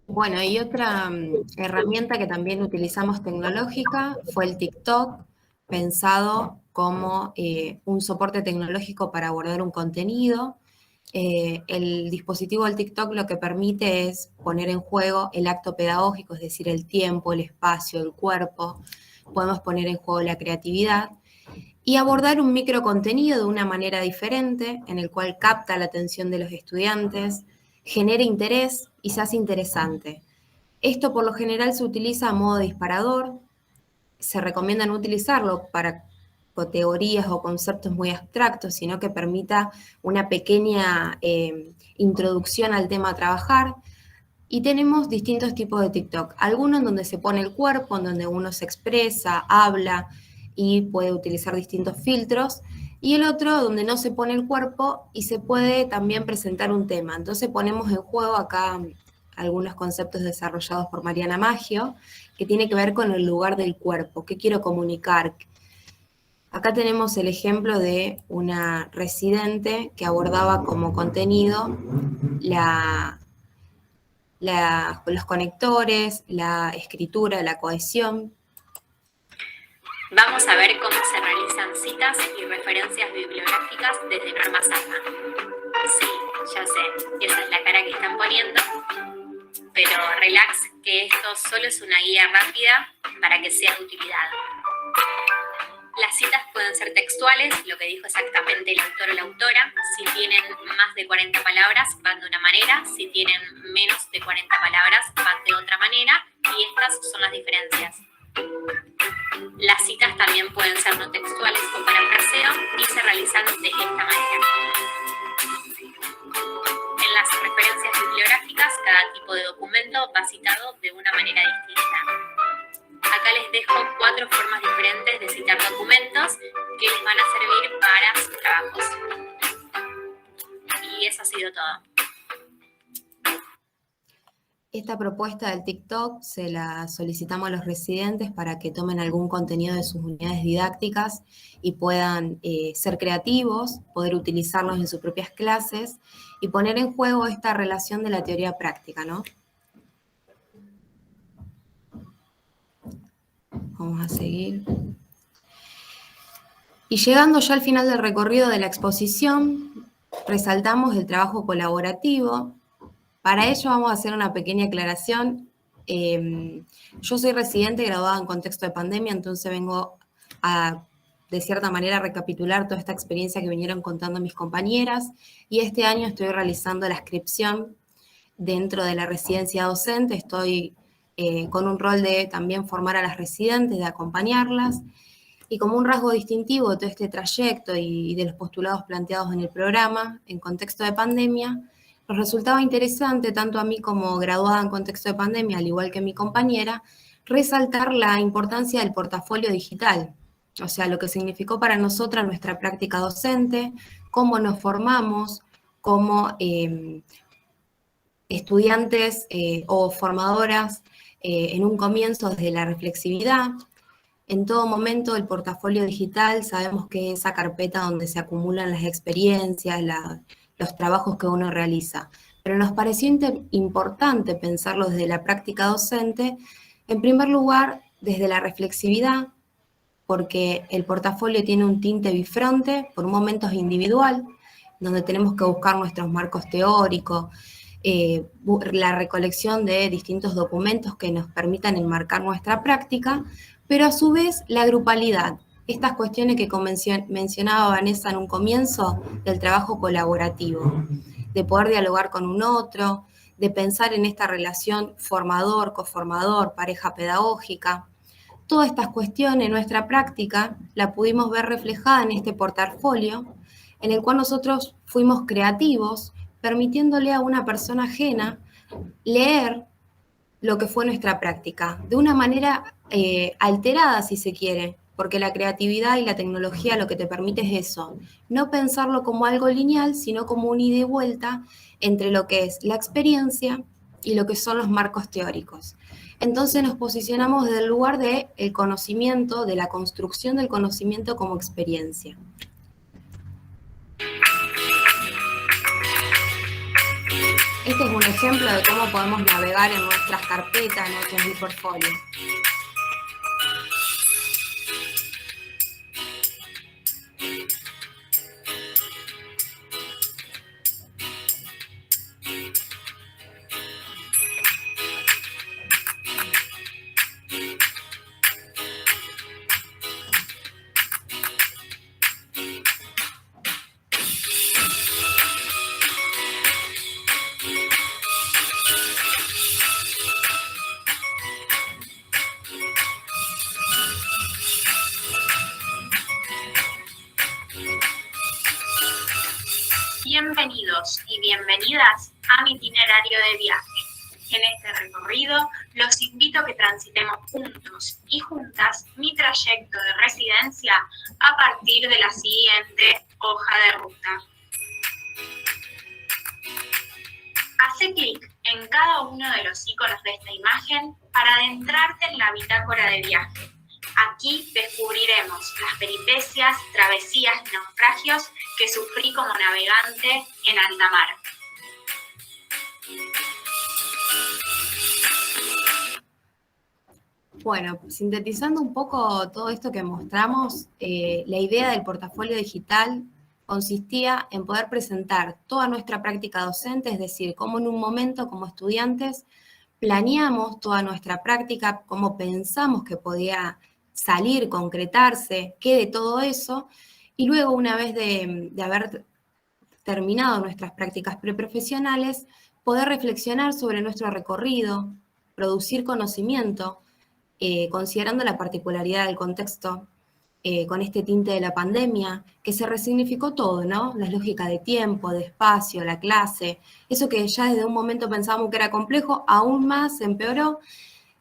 Bueno, y otra herramienta que también utilizamos tecnológica fue el TikTok, pensado como un soporte tecnológico para abordar un contenido. El dispositivo del TikTok lo que permite es poner en juego el acto pedagógico, es decir, el tiempo, el espacio, el cuerpo. Podemos poner en juego la creatividad y abordar un microcontenido de una manera diferente, en el cual capta la atención de los estudiantes, genera interés y se hace interesante. Esto por lo general se utiliza a modo disparador. Se recomienda no utilizarlo para teorías o conceptos muy abstractos, sino que permita una pequeña introducción al tema a trabajar. Y tenemos distintos tipos de TikTok. Algunos en donde se pone el cuerpo, en donde uno se expresa, habla y puede utilizar distintos filtros. Y el otro donde no se pone el cuerpo y se puede también presentar un tema. Entonces ponemos en juego acá algunos conceptos desarrollados por Mariana Maggio, que tiene que ver con el lugar del cuerpo, qué quiero comunicar. Acá tenemos el ejemplo de una residente que abordaba como contenido los conectores, la escritura, la cohesión. Vamos a ver cómo se realizan citas y referencias bibliográficas desde Norma Safra. Sí, ya sé, esa es la cara que están poniendo, pero relax, que esto solo es una guía rápida para que sea de utilidad. Las citas pueden ser textuales, lo que dijo exactamente el autor o la autora. Si tienen más de 40 palabras, van de una manera. Si tienen menos de 40 palabras, van de otra manera. Y estas son las diferencias. Las citas también pueden ser no textuales o parafraseo y se realizan de esta manera. En las referencias bibliográficas, cada tipo de documento va citado de una manera distinta. Acá les dejo 4 formas diferentes de citar documentos que les van a servir para sus trabajos. Y eso ha sido todo. Esta propuesta del TikTok se la solicitamos a los residentes para que tomen algún contenido de sus unidades didácticas y puedan ser creativos, poder utilizarlos en sus propias clases y poner en juego esta relación de la teoría práctica, ¿no? Vamos a seguir. Y llegando ya al final del recorrido de la exposición, resaltamos el trabajo colaborativo. Para ello vamos a hacer una pequeña aclaración. Yo soy residente graduada en contexto de pandemia, entonces vengo a, de cierta manera, recapitular toda esta experiencia que vinieron contando mis compañeras. Y este año estoy realizando la inscripción dentro de la residencia docente. Estoy con un rol de también formar a las residentes, de acompañarlas, y como un rasgo distintivo de todo este trayecto y de los postulados planteados en el programa, en contexto de pandemia, nos resultaba interesante, tanto a mí como graduada en contexto de pandemia, al igual que mi compañera, resaltar la importancia del portafolio digital, o sea, lo que significó para nosotras nuestra práctica docente, cómo nos formamos, cómo estudiantes o formadoras, en un comienzo desde la reflexividad. En todo momento el portafolio digital sabemos que es esa carpeta donde se acumulan las experiencias, los trabajos que uno realiza. Pero nos pareció importante pensarlo desde la práctica docente, en primer lugar desde la reflexividad, porque el portafolio tiene un tinte bifronte, por un momento es individual, donde tenemos que buscar nuestros marcos teóricos, la recolección de distintos documentos que nos permitan enmarcar nuestra práctica, pero a su vez la grupalidad, estas cuestiones que mencionaba Vanessa en un comienzo del trabajo colaborativo, de poder dialogar con un otro, de pensar en esta relación formador, coformador, pareja pedagógica. Todas estas cuestiones en nuestra práctica la pudimos ver reflejada en este portafolio, en el cual nosotros fuimos creativos, permitiéndole a una persona ajena leer lo que fue nuestra práctica, de una manera alterada, si se quiere, porque la creatividad y la tecnología lo que te permite es eso, no pensarlo como algo lineal, sino como un ida y vuelta entre lo que es la experiencia y lo que son los marcos teóricos. Entonces nos posicionamos desde el lugar del conocimiento, de la construcción del conocimiento como experiencia. Este es un ejemplo de cómo podemos navegar en nuestras carpetas, en nuestros e-portfolios. Bienvenidos y bienvenidas a mi itinerario de viaje. En este recorrido los invito a que transitemos juntos y juntas mi trayecto de residencia a partir de la siguiente hoja de ruta. Hacé clic en cada uno de los iconos de esta imagen para adentrarte en la bitácora de viaje. Aquí descubriremos las peripecias, travesías y naufragios que sufrí como navegante en alta mar. Bueno, sintetizando un poco todo esto que mostramos, la idea del portafolio digital consistía en poder presentar toda nuestra práctica docente, es decir, cómo en un momento como estudiantes planeamos toda nuestra práctica, cómo pensamos que podía salir, concretarse, qué de todo eso, y luego una vez de haber terminado nuestras prácticas preprofesionales, poder reflexionar sobre nuestro recorrido, producir conocimiento, considerando la particularidad del contexto, con este tinte de la pandemia, que se resignificó todo, ¿no? La lógica de tiempo, de espacio, la clase, eso que ya desde un momento pensábamos que era complejo, aún más se empeoró.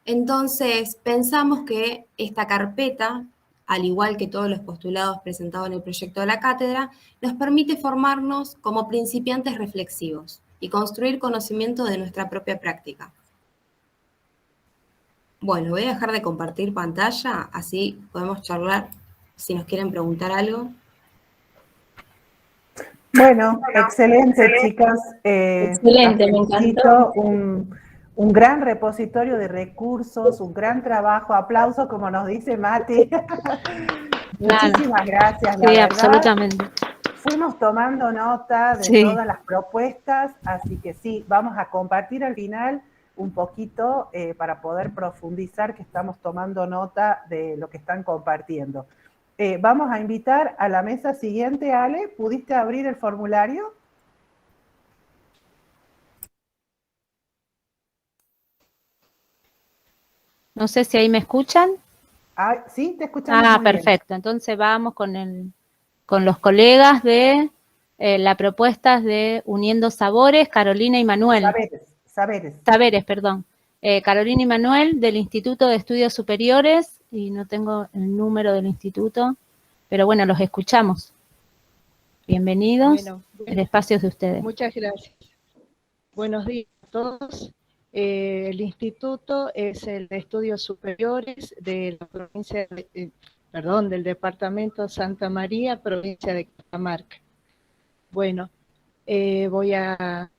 Entonces, pensamos que esta carpeta, al igual que todos los postulados presentados en el proyecto de la cátedra, nos permite formarnos como principiantes reflexivos y construir conocimiento de nuestra propia práctica. Bueno, voy a dejar de compartir pantalla, así podemos charlar si nos quieren preguntar algo. Bueno, excelente, chicas. Excelente, me encantó. Un gran repositorio de recursos, un gran trabajo. Aplausos, como nos dice Mati. Muchísimas gracias, la Sí, verdad. absolutamente. Fuimos tomando nota de todas las propuestas, así que sí, vamos a compartir al final un poquito para poder profundizar, que estamos tomando nota de lo que están compartiendo. Vamos a invitar a la mesa siguiente. Ale, ¿pudiste abrir el formulario? No sé si ahí me escuchan. Ah, sí, te escuchamos muy perfecto. bien. Entonces vamos con los colegas de la propuesta de Uniendo Sabores, Carolina y Manuel. Saberes, perdón. Carolina y Manuel del Instituto de Estudios Superiores, y no tengo el número del instituto, pero bueno, los escuchamos. Bienvenidos, Bueno, el espacio es de ustedes. Muchas gracias. Buenos días a todos. El instituto es el de Estudios Superiores de la provincia del departamento Santa María, provincia de Catamarca. Bueno, voy a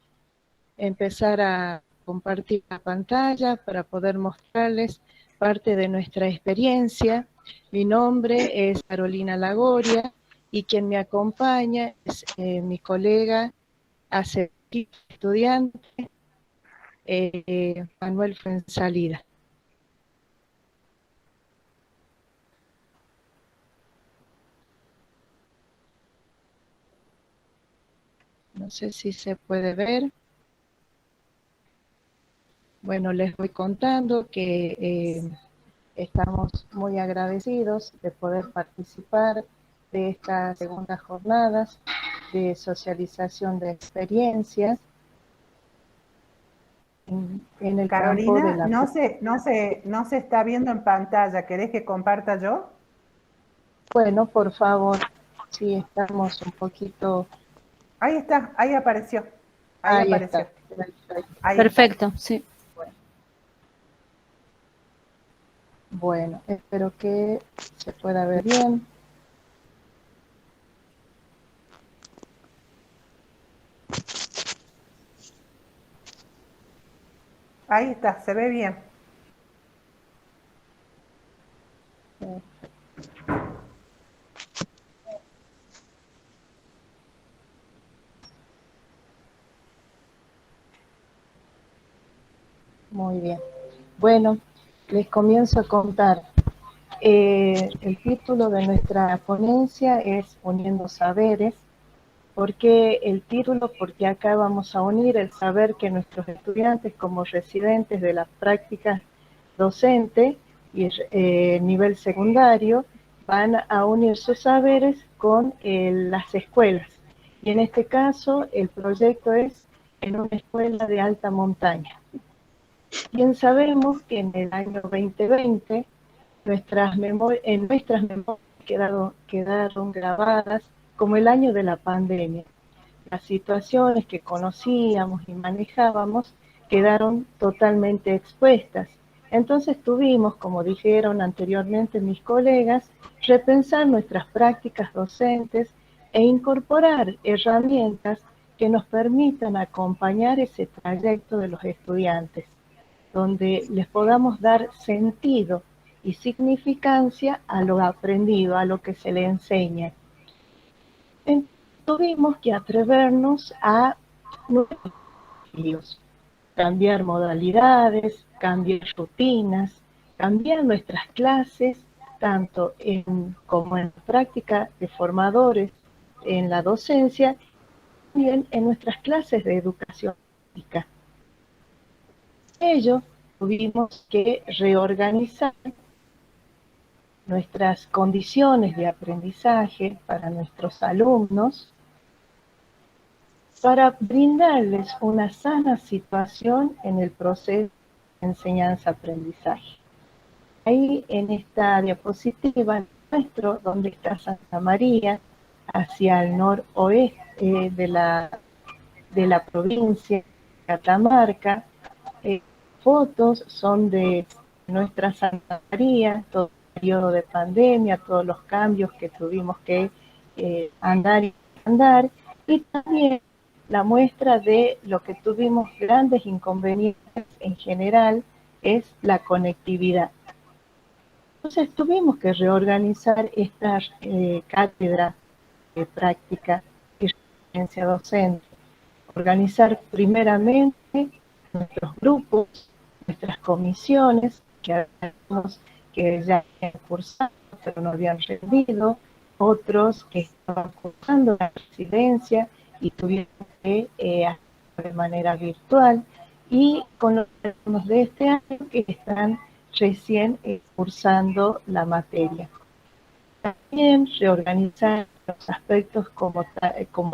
empezar a compartir la pantalla para poder mostrarles parte de nuestra experiencia. Mi nombre es Carolina Lagoria y quien me acompaña es mi colega, estudiante, Manuel Fuensalida. No sé si se puede ver. Bueno, les voy contando que estamos muy agradecidos de poder participar de estas segundas jornadas de socialización de experiencias en el Carolina, campo de la... no se está viendo en pantalla. ¿Querés que comparta yo? Bueno, por favor, si estamos un poquito... Ahí está, ahí apareció. Ahí apareció. Está. Ahí Perfecto, sí. Bueno, espero que se pueda ver bien. Ahí está, se ve bien. Muy bien. Bueno, les comienzo a contar. El título de nuestra ponencia es Uniendo Saberes. ¿Por qué el título? Porque acá vamos a unir el saber que nuestros estudiantes como residentes de las prácticas docente y nivel secundario van a unir sus saberes con las escuelas. Y en este caso el proyecto es en una escuela de alta montaña. Bien sabemos que en el año 2020 en nuestras memorias quedaron grabadas como el año de la pandemia. Las situaciones que conocíamos y manejábamos quedaron totalmente expuestas. Entonces tuvimos, como dijeron anteriormente mis colegas, repensar nuestras prácticas docentes e incorporar herramientas que nos permitan acompañar ese trayecto de los estudiantes, donde les podamos dar sentido y significancia a lo aprendido, a lo que se le enseña. Entonces, tuvimos que atrevernos a nuevos desafíos, cambiar modalidades, cambiar rutinas, cambiar nuestras clases, tanto como en práctica de formadores en la docencia, también en nuestras clases de educación física. Ello tuvimos que reorganizar nuestras condiciones de aprendizaje para nuestros alumnos para brindarles una sana situación en el proceso de enseñanza-aprendizaje. Ahí en esta diapositiva muestro donde está Santa María, hacia el noroeste de la provincia de Catamarca. Fotos son de nuestra Santa María, todo el periodo de pandemia, todos los cambios que tuvimos que andar, y también la muestra de lo que tuvimos grandes inconvenientes en general es la conectividad. Entonces tuvimos que reorganizar esta cátedra de práctica y experiencia docente, organizar primeramente nuestros grupos, nuestras comisiones, que ya habían cursado pero no habían rendido, otros que estaban cursando la residencia y tuvieron que hacerlo de manera virtual, y con los alumnos de este año que están recién cursando la materia. También reorganizar los aspectos como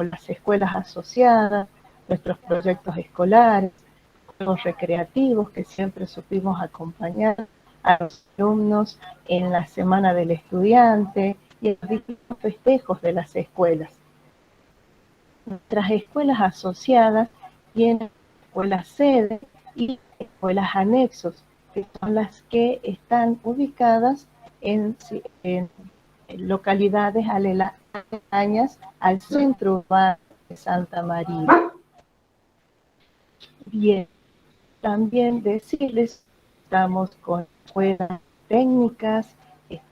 las escuelas asociadas, nuestros proyectos escolares, juegos recreativos que siempre supimos acompañar a los alumnos en la Semana del Estudiante y en los distintos festejos de las escuelas. Nuestras escuelas asociadas tienen escuelas sede y escuelas anexos, que son las que están ubicadas en localidades aledañas al centro urbano de Santa María. Bien, también decirles, estamos con escuelas técnicas,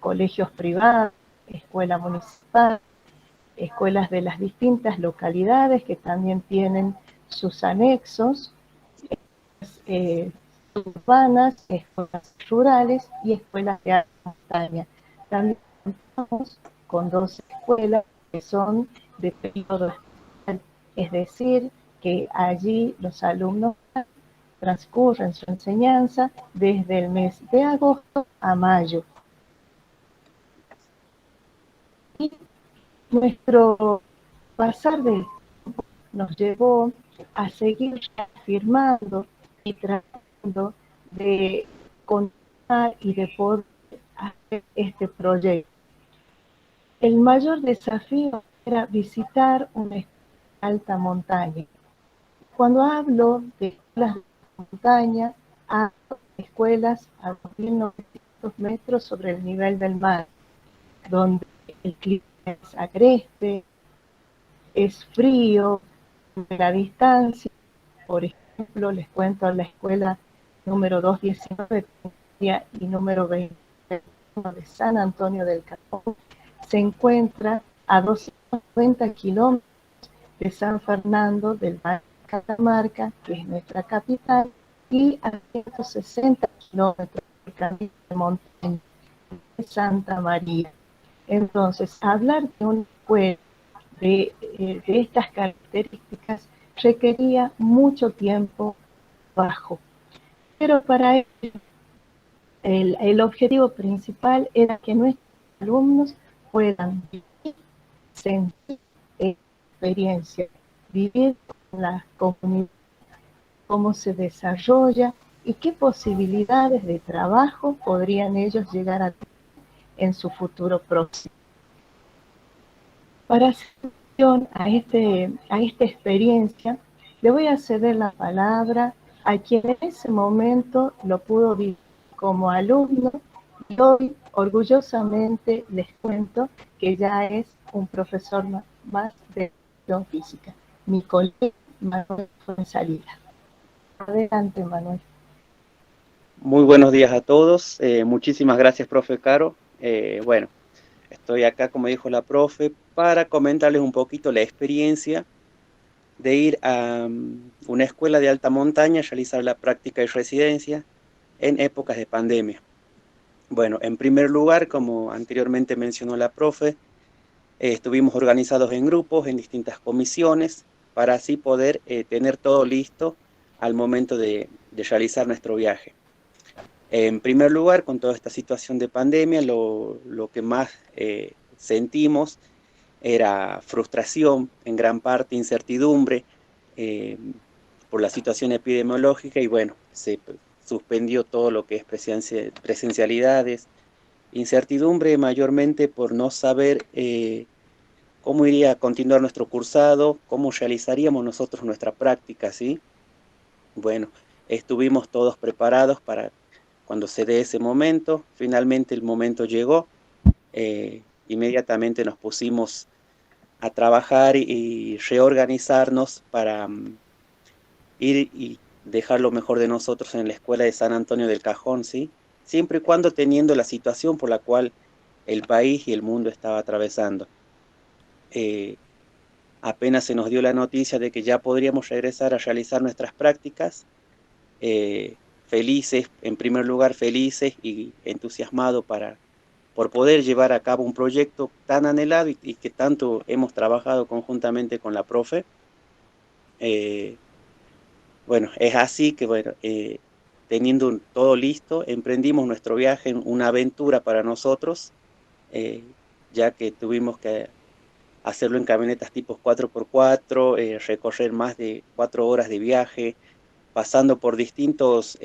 colegios privados, escuela municipal, escuelas de las distintas localidades que también tienen sus anexos, urbanas, escuelas rurales y escuelas de alta montaña. También contamos con 2 escuelas que son de periodo especial, es decir, que allí los alumnos transcurren su enseñanza desde el mes de agosto a mayo. Y nuestro pasar del tiempo nos llevó a seguir afirmando y tratando de continuar y de poder hacer este proyecto. el mayor desafío era visitar una alta montaña. Cuando hablo de escuelas de montaña, hablo de escuelas a 2.900 metros sobre el nivel del mar, donde el clima es agreste, es frío, la distancia. Por ejemplo, les cuento la escuela número 219 y número 20 de San Antonio del Cajón, se encuentra a 290 kilómetros de San Fernando del Valle de Catamarca, que es nuestra capital, y a 160 kilómetros del camino de montaña de Santa María. Entonces, hablar de una escuela de estas características requería mucho tiempo bajo. Pero para ello, el objetivo principal era que nuestros alumnos puedan vivir, sentir experiencia, vivir con la comunidad, cómo se desarrolla y qué posibilidades de trabajo podrían ellos llegar a tener en su futuro próximo. Para hacer alusión a esta experiencia, le voy a ceder la palabra a quien en ese momento lo pudo vivir como alumno y hoy orgullosamente les cuento que ya es un profesor más de educación física, mi colega Manuel Fuenzalida. Adelante, Manuel. Muy buenos días a todos. Muchísimas gracias, profe Caro. Bueno, estoy acá, como dijo la profe, para comentarles un poquito la experiencia de ir a una escuela de alta montaña, realizar la práctica y residencia en épocas de pandemia. Bueno, en primer lugar, como anteriormente mencionó la profe, estuvimos organizados en grupos, en distintas comisiones, para así poder tener todo listo al momento de realizar nuestro viaje. En primer lugar, con toda esta situación de pandemia, lo que más sentimos era frustración, en gran parte incertidumbre por la situación epidemiológica y bueno, se suspendió todo lo que es presencialidades, incertidumbre mayormente por no saber cómo iría a continuar nuestro cursado, cómo realizaríamos nosotros nuestra práctica, ¿sí? Bueno, estuvimos todos preparados para cuando se dé ese momento. Finalmente el momento llegó, inmediatamente nos pusimos a trabajar y reorganizarnos para ir y dejar lo mejor de nosotros en la escuela de San Antonio del Cajón, ¿sí? Siempre y cuando teniendo la situación por la cual el país y el mundo estaba atravesando. Apenas se nos dio la noticia de que ya podríamos regresar a realizar nuestras prácticas, felices, en primer lugar felices y entusiasmados por poder llevar a cabo un proyecto tan anhelado y que tanto hemos trabajado conjuntamente con la profe. Bueno, es así que, bueno, teniendo todo listo, emprendimos nuestro viaje, una aventura para nosotros, ya que tuvimos que hacerlo en camionetas tipo 4x4, recorrer más de 4 horas de viaje, pasando por distintos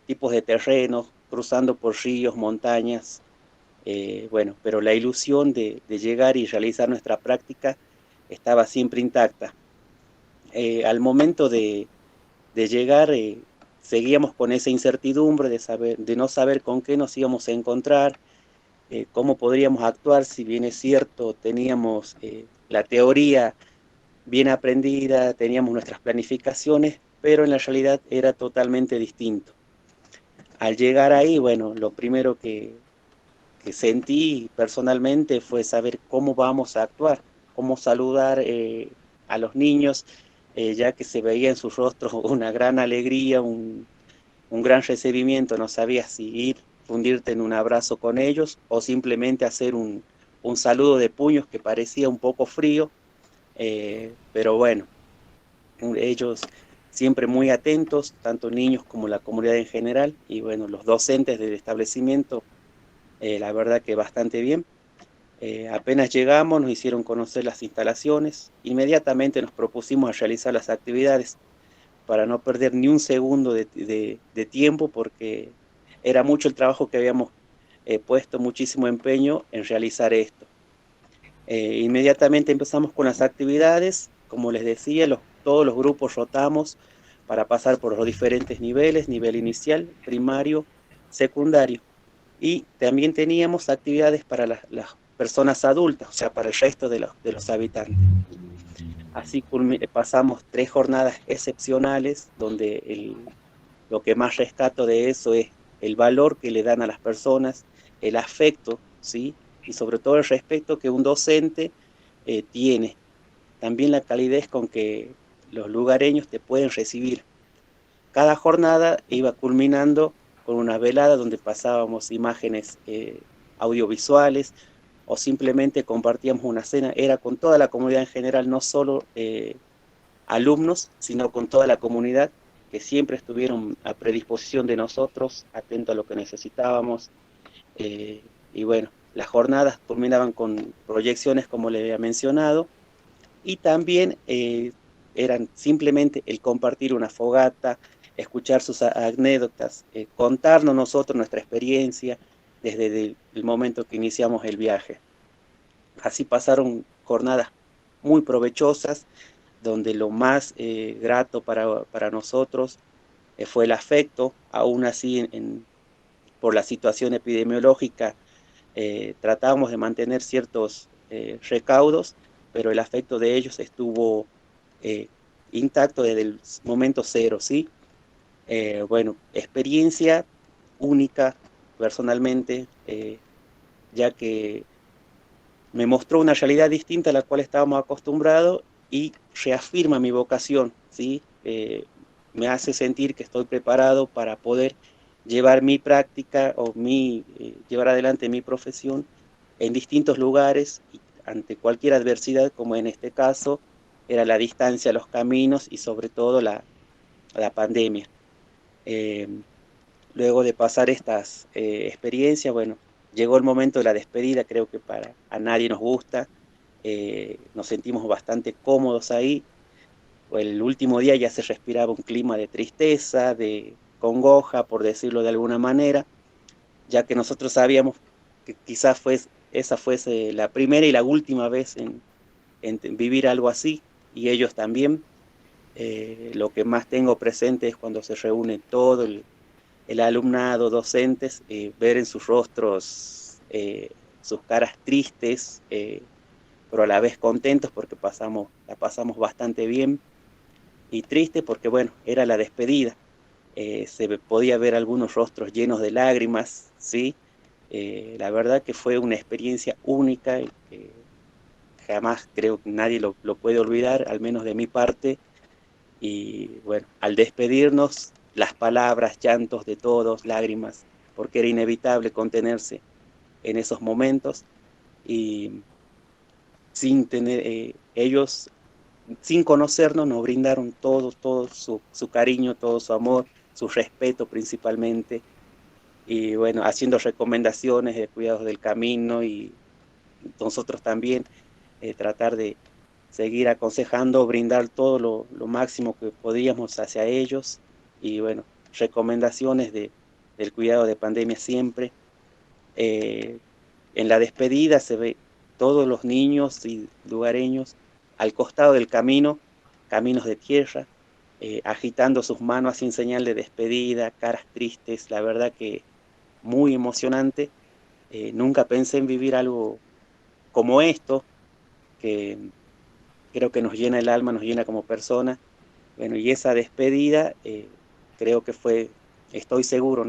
tipos de terrenos, cruzando por ríos, montañas, bueno, pero la ilusión de llegar y realizar nuestra práctica estaba siempre intacta. Al momento de llegar, seguíamos con esa incertidumbre de no saber con qué nos íbamos a encontrar, cómo podríamos actuar. Si bien es cierto, teníamos la teoría bien aprendida, teníamos nuestras planificaciones, pero en la realidad era totalmente distinto. Al llegar ahí, bueno, lo primero que sentí personalmente fue saber cómo vamos a actuar, cómo saludar a los niños, ya que se veía en sus rostros una gran alegría, un gran recibimiento. No sabía si ir, fundirte en un abrazo con ellos o simplemente hacer un saludo de puños que parecía un poco frío, pero bueno, ellos siempre muy atentos, tanto niños como la comunidad en general, y bueno, los docentes del establecimiento, la verdad que bastante bien. Apenas llegamos, nos hicieron conocer las instalaciones, inmediatamente nos propusimos a realizar las actividades para no perder ni un segundo de tiempo, porque era mucho el trabajo que habíamos puesto muchísimo empeño en realizar esto. Inmediatamente empezamos con las actividades, como les decía, todos los grupos rotamos para pasar por los diferentes niveles, nivel inicial, primario, secundario. Y también teníamos actividades para las personas adultas, o sea, para el resto de los habitantes. Así pasamos 3 jornadas excepcionales, donde lo que más rescato de eso es el valor que le dan a las personas, el afecto, ¿sí? Y sobre todo el respeto que un docente tiene. También la calidez con que los lugareños te pueden recibir. Cada jornada iba culminando con una velada donde pasábamos imágenes audiovisuales o simplemente compartíamos una cena. Era con toda la comunidad en general, no solo alumnos, sino con toda la comunidad, que siempre estuvieron a predisposición de nosotros, atentos a lo que necesitábamos. Y bueno, las jornadas culminaban con proyecciones, como le había mencionado, y también eran simplemente el compartir una fogata, escuchar sus anécdotas, contarnos nosotros nuestra experiencia desde el momento que iniciamos el viaje. Así pasaron jornadas muy provechosas, donde lo más grato para nosotros fue el afecto. Aún así, por la situación epidemiológica, tratamos de mantener ciertos recaudos, pero el afecto de ellos estuvo intacto desde el momento cero, ¿sí? Bueno, experiencia única personalmente, ya que me mostró una realidad distinta a la cual estábamos acostumbrados y reafirma mi vocación, ¿sí? Me hace sentir que estoy preparado para poder llevar mi práctica o llevar adelante mi profesión en distintos lugares y ante cualquier adversidad, como en este caso era la distancia, los caminos y sobre todo la pandemia. Luego de pasar estas experiencias, bueno, llegó el momento de la despedida. Creo que a nadie nos gusta, nos sentimos bastante cómodos ahí. El último día ya se respiraba un clima de tristeza, de congoja, por decirlo de alguna manera, ya que nosotros sabíamos que quizás esa fuese la primera y la última vez en vivir algo así, y ellos también. Lo que más tengo presente es cuando se reúne todo el alumnado, docentes, ver en sus rostros sus caras tristes, pero a la vez contentos porque la pasamos bastante bien, y triste porque, bueno, era la despedida. Se podía ver algunos rostros llenos de lágrimas, ¿sí? La verdad que fue una experiencia única, que jamás creo que nadie lo puede olvidar, al menos de mi parte. Y bueno, al despedirnos, las palabras, llantos de todos, lágrimas, porque era inevitable contenerse en esos momentos, y sin tener, ellos, sin conocernos, nos brindaron todo su cariño, todo su amor, su respeto principalmente, y bueno, haciendo recomendaciones de cuidados del camino, y nosotros también tratar de seguir aconsejando, brindar todo lo máximo que podíamos hacia ellos, y bueno, recomendaciones del cuidado de pandemia siempre. En la despedida se ve todos los niños y lugareños al costado del camino, caminos de tierra, agitando sus manos sin señal de despedida, caras tristes. La verdad que muy emocionante. Nunca pensé en vivir algo como esto, que creo que nos llena el alma, nos llena como persona. Bueno, y esa despedida creo que estoy seguro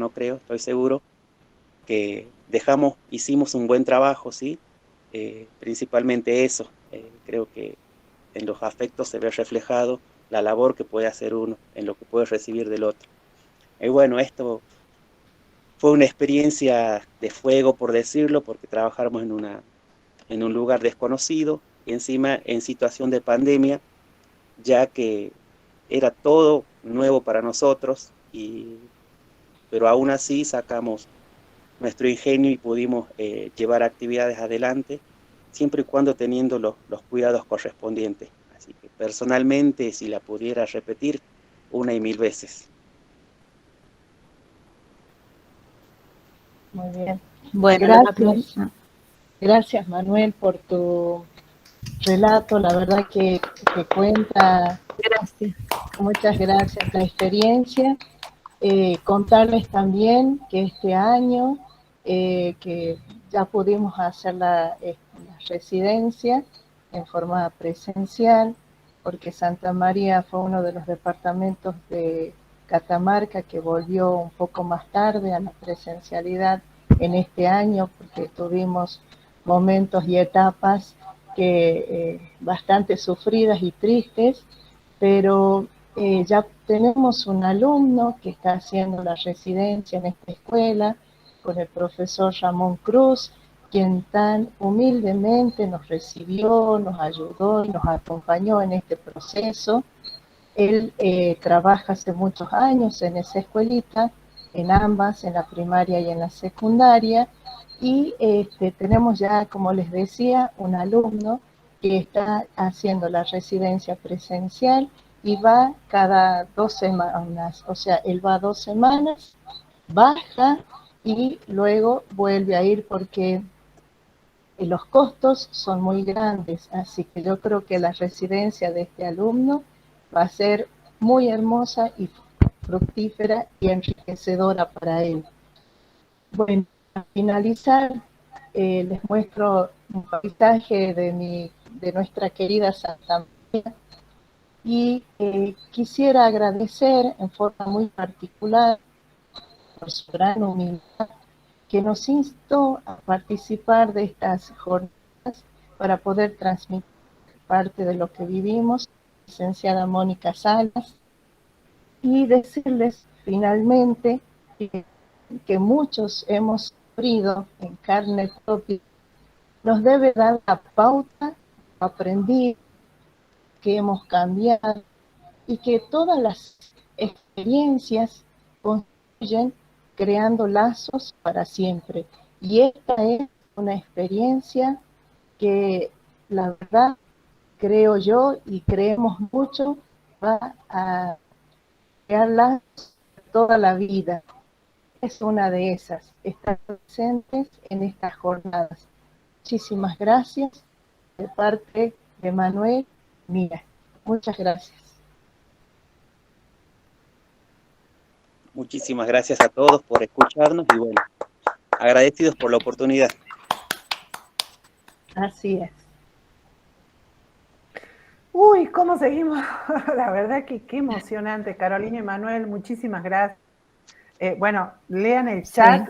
que hicimos un buen trabajo, ¿sí? Principalmente eso. Creo que en los afectos se ve reflejado la labor que puede hacer uno, en lo que puede recibir del otro. Y bueno, esto fue una experiencia de fuego, por decirlo, porque trabajamos en un lugar desconocido, y encima en situación de pandemia, ya que era todo nuevo para nosotros, pero aún así sacamos nuestro ingenio y pudimos llevar actividades adelante, siempre y cuando teniendo los cuidados correspondientes. Así que personalmente, si la pudiera repetir, 1 y 1000 veces. Muy bien. Bueno, Gracias. Gracias, Manuel, por tu relato. La verdad que cuenta, muchas gracias, la experiencia. Contarles también que este año que ya pudimos hacer la residencia en forma presencial, porque Santa María fue uno de los departamentos de Catamarca que volvió un poco más tarde a la presencialidad en este año, porque tuvimos momentos y etapas que bastante sufridas y tristes, pero ya tenemos un alumno que está haciendo la residencia en esta escuela con el profesor Ramón Cruz, quien tan humildemente nos recibió, nos ayudó y nos acompañó en este proceso. Él trabaja hace muchos años en esa escuelita, en ambas, en la primaria y en la secundaria, y tenemos ya, como les decía, un alumno que está haciendo la residencia presencial y va cada 2 semanas, o sea, él va 2 semanas, baja y luego vuelve a ir porque los costos son muy grandes, así que yo creo que la residencia de este alumno va a ser muy hermosa y fructífera y enriquecedora para él. Bueno, para finalizar, les muestro un paisaje de nuestra querida Santa María y quisiera agradecer en forma muy particular por su gran humildad que nos instó a participar de estas jornadas para poder transmitir parte de lo que vivimos, licenciada Mónica Salas, y decirles finalmente que muchos hemos sufrido en carne propia, nos debe dar la pauta, aprendí, que hemos cambiado y que todas las experiencias construyen creando lazos para siempre. Y esta es una experiencia que la verdad creo yo y creemos mucho va a crear lazos toda la vida. Es una de esas, estar presentes en estas jornadas. Muchísimas gracias de parte de Manuel, mía. Muchas gracias. Muchísimas gracias a todos por escucharnos y bueno, agradecidos por la oportunidad. Así es. Uy, ¿cómo seguimos? La verdad que qué emocionante, Carolina y Manuel, muchísimas gracias. Bueno, lean el chat,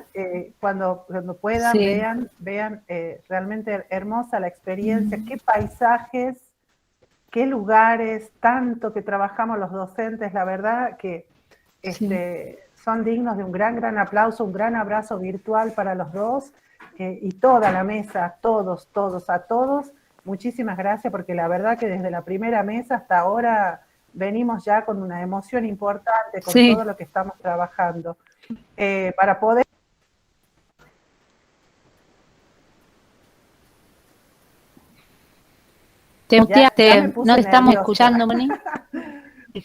cuando puedan, vean realmente hermosa la experiencia, qué paisajes, qué lugares, tanto que trabajamos los docentes, la verdad que son dignos de un gran aplauso, un gran abrazo virtual para los dos, y toda la mesa, a todos, muchísimas gracias, porque la verdad que desde la primera mesa hasta ahora venimos ya con una emoción importante, con todo lo que estamos trabajando. Para poder... no te estamos escuchando, Moni.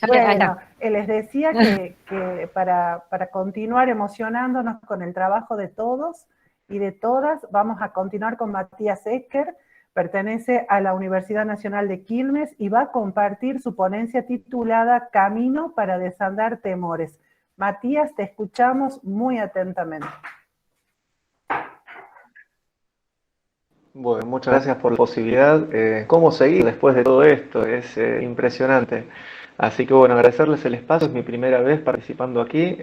Bueno, les decía que para continuar emocionándonos con el trabajo de todos y de todas, vamos a continuar con Matías Esker, pertenece a la Universidad Nacional de Quilmes y va a compartir su ponencia titulada Camino para desandar temores. Matías, te escuchamos muy atentamente. Bueno, muchas gracias por la posibilidad. ¿Cómo seguir después de todo esto? Es impresionante. Así que bueno, agradecerles el espacio, es mi primera vez participando aquí.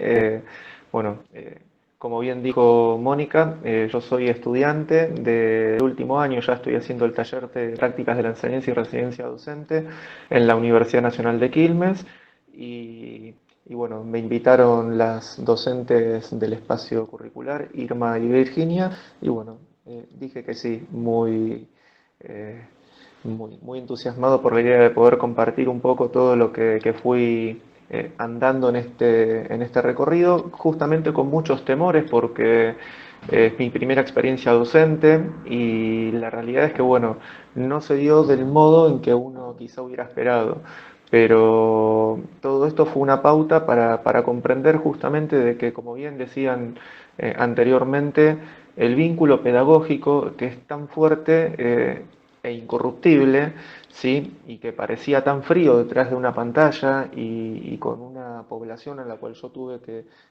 Como bien dijo Mónica, yo soy estudiante del último año, ya estoy haciendo el taller de prácticas de la enseñanza y residencia docente en la Universidad Nacional de Quilmes y bueno, me invitaron las docentes del espacio curricular, Irma y Virginia, y bueno, dije que sí, muy entusiasmado por la idea de poder compartir un poco todo lo que fui andando en este recorrido, justamente con muchos temores porque es mi primera experiencia docente y la realidad es que bueno, no se dio del modo en que uno quizá hubiera esperado, pero todo esto fue una pauta para comprender justamente de que, como bien decían anteriormente, el vínculo pedagógico que es tan fuerte e incorruptible, ¿sí? Y que parecía tan frío detrás de una pantalla y con una población a la cual yo tuve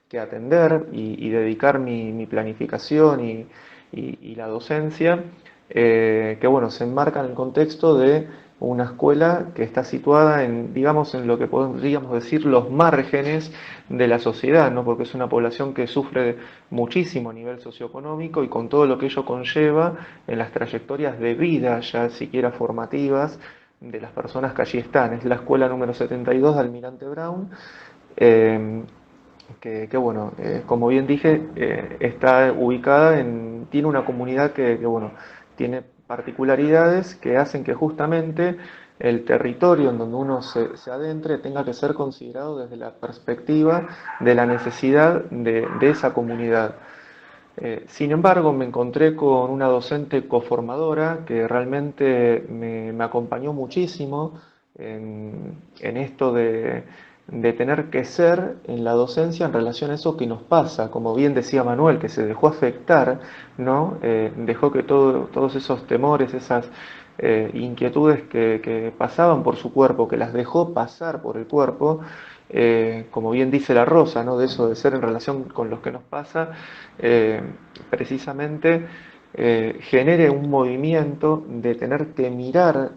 que atender y dedicar mi planificación y la docencia, que bueno, se enmarca en el contexto de una escuela que está situada en, digamos, en lo que podríamos decir los márgenes de la sociedad, ¿no? Porque es una población que sufre muchísimo a nivel socioeconómico y con todo lo que ello conlleva en las trayectorias de vida, ya siquiera formativas, de las personas que allí están. Es la escuela número 72 de Almirante Brown, que bueno, como bien dije, está ubicada tiene una comunidad que bueno, tiene particularidades que hacen que justamente el territorio en donde uno se adentre tenga que ser considerado desde la perspectiva de la necesidad de esa comunidad. Sin embargo, me encontré con una docente coformadora que realmente me acompañó muchísimo en esto de tener que ser en la docencia en relación a eso que nos pasa, como bien decía Manuel, que se dejó afectar, ¿no? Dejó que todos esos temores, esas inquietudes que pasaban por su cuerpo, que las dejó pasar por el cuerpo, como bien dice la Rosa, ¿no? De eso de ser en relación con los que nos pasa, precisamente genere un movimiento de tener que mirar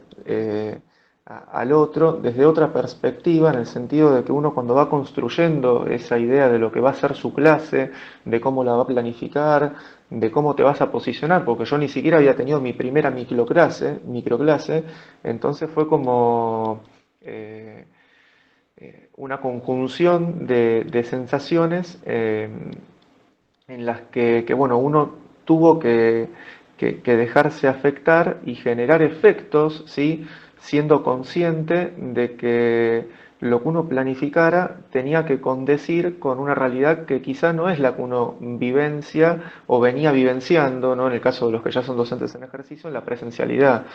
al otro desde otra perspectiva, en el sentido de que uno cuando va construyendo esa idea de lo que va a ser su clase, de cómo la va a planificar, de cómo te vas a posicionar, porque yo ni siquiera había tenido mi primera microclase, entonces fue como una conjunción de sensaciones en las que bueno, uno tuvo que dejarse afectar y generar efectos, ¿sí? Siendo consciente de que lo que uno planificara tenía que condecir con una realidad que quizá no es la que uno vivencia o venía vivenciando, ¿no? En el caso de los que ya son docentes en ejercicio, en la presencialidad.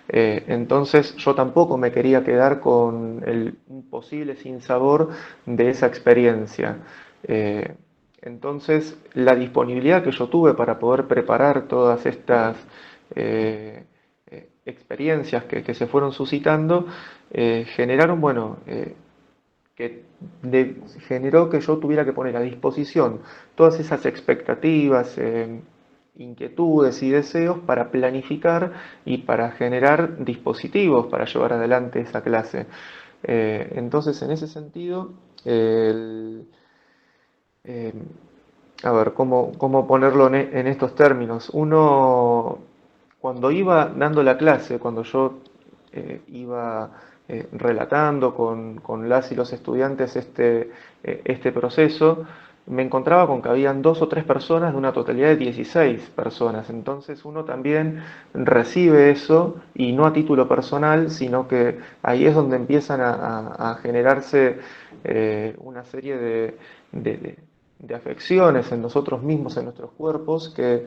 Entonces yo tampoco me quería quedar con un posible sinsabor de esa experiencia. Entonces la disponibilidad que yo tuve para poder preparar todas estas experiencias que se fueron suscitando, generaron, bueno, generó que yo tuviera que poner a disposición todas esas expectativas, inquietudes y deseos para planificar y para generar dispositivos para llevar adelante esa clase. Entonces, en ese sentido, a ver, ¿cómo ponerlo en estos términos? Uno, cuando iba dando la clase, cuando yo iba relatando con las y los estudiantes este proceso, me encontraba con que habían 2 o 3 personas de una totalidad de 16 personas. Entonces uno también recibe eso, y no a título personal, sino que ahí es donde empiezan a generarse una serie de afecciones en nosotros mismos, en nuestros cuerpos, que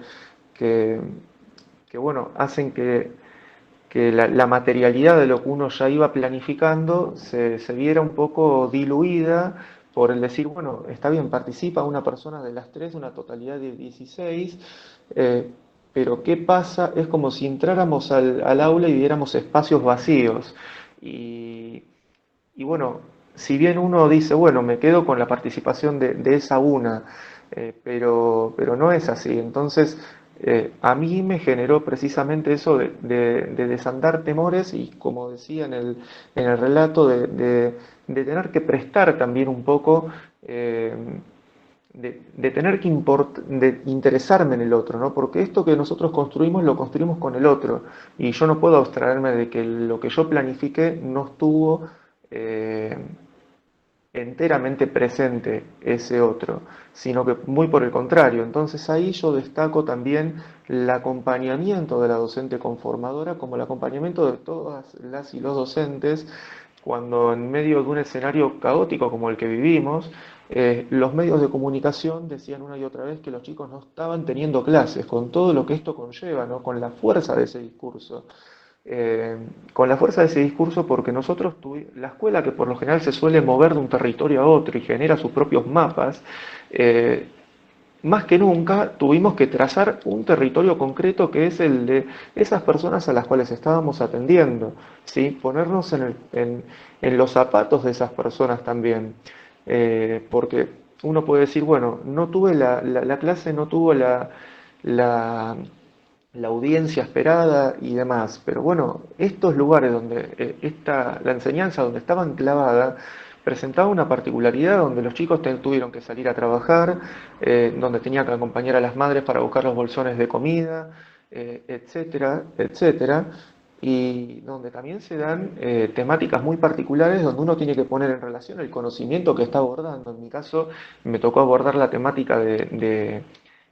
bueno, hacen que la materialidad de lo que uno ya iba planificando se viera un poco diluida por el decir, bueno, está bien, participa una persona de las 3, una totalidad de 16, pero ¿qué pasa? Es como si entráramos al aula y viéramos espacios vacíos. Y bueno, si bien uno dice, bueno, me quedo con la participación de esa una, pero no es así. Entonces, a mí me generó precisamente eso de desandar temores y, como decía en el relato, de tener que prestar también un poco, de tener que interesarme en el otro, ¿no? Porque esto que nosotros construimos lo construimos con el otro, y yo no puedo abstraerme de que lo que yo planifiqué no estuvo enteramente presente ese otro, sino que muy por el contrario. Entonces ahí yo destaco también el acompañamiento de la docente conformadora como el acompañamiento de todas las y los docentes cuando, en medio de un escenario caótico como el que vivimos, los medios de comunicación decían una y otra vez que los chicos no estaban teniendo clases, con todo lo que esto conlleva, ¿no? Con la fuerza de ese discurso. Porque nosotros la escuela, que por lo general se suele mover de un territorio a otro y genera sus propios mapas, más que nunca tuvimos que trazar un territorio concreto que es el de esas personas a las cuales estábamos atendiendo, ¿sí? Ponernos en los zapatos de esas personas también. Porque uno puede decir, bueno, no tuve la clase, no tuvo la, la audiencia esperada y demás, pero bueno, estos lugares donde la enseñanza donde estaba enclavada, presentaba una particularidad donde los chicos tuvieron que salir a trabajar, donde tenían que acompañar a las madres para buscar los bolsones de comida, etcétera, etcétera, y donde también se dan temáticas muy particulares donde uno tiene que poner en relación el conocimiento que está abordando. En mi caso me tocó abordar la temática de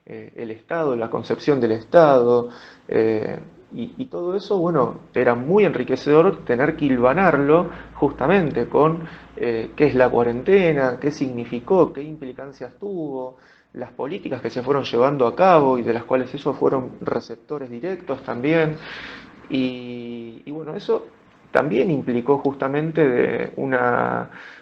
el Estado, la concepción del Estado, y todo eso, bueno, era muy enriquecedor tener que hilvanarlo justamente con qué es la cuarentena, qué significó, qué implicancias tuvo, las políticas que se fueron llevando a cabo y de las cuales ellos fueron receptores directos también. Y bueno, eso también implicó justamente de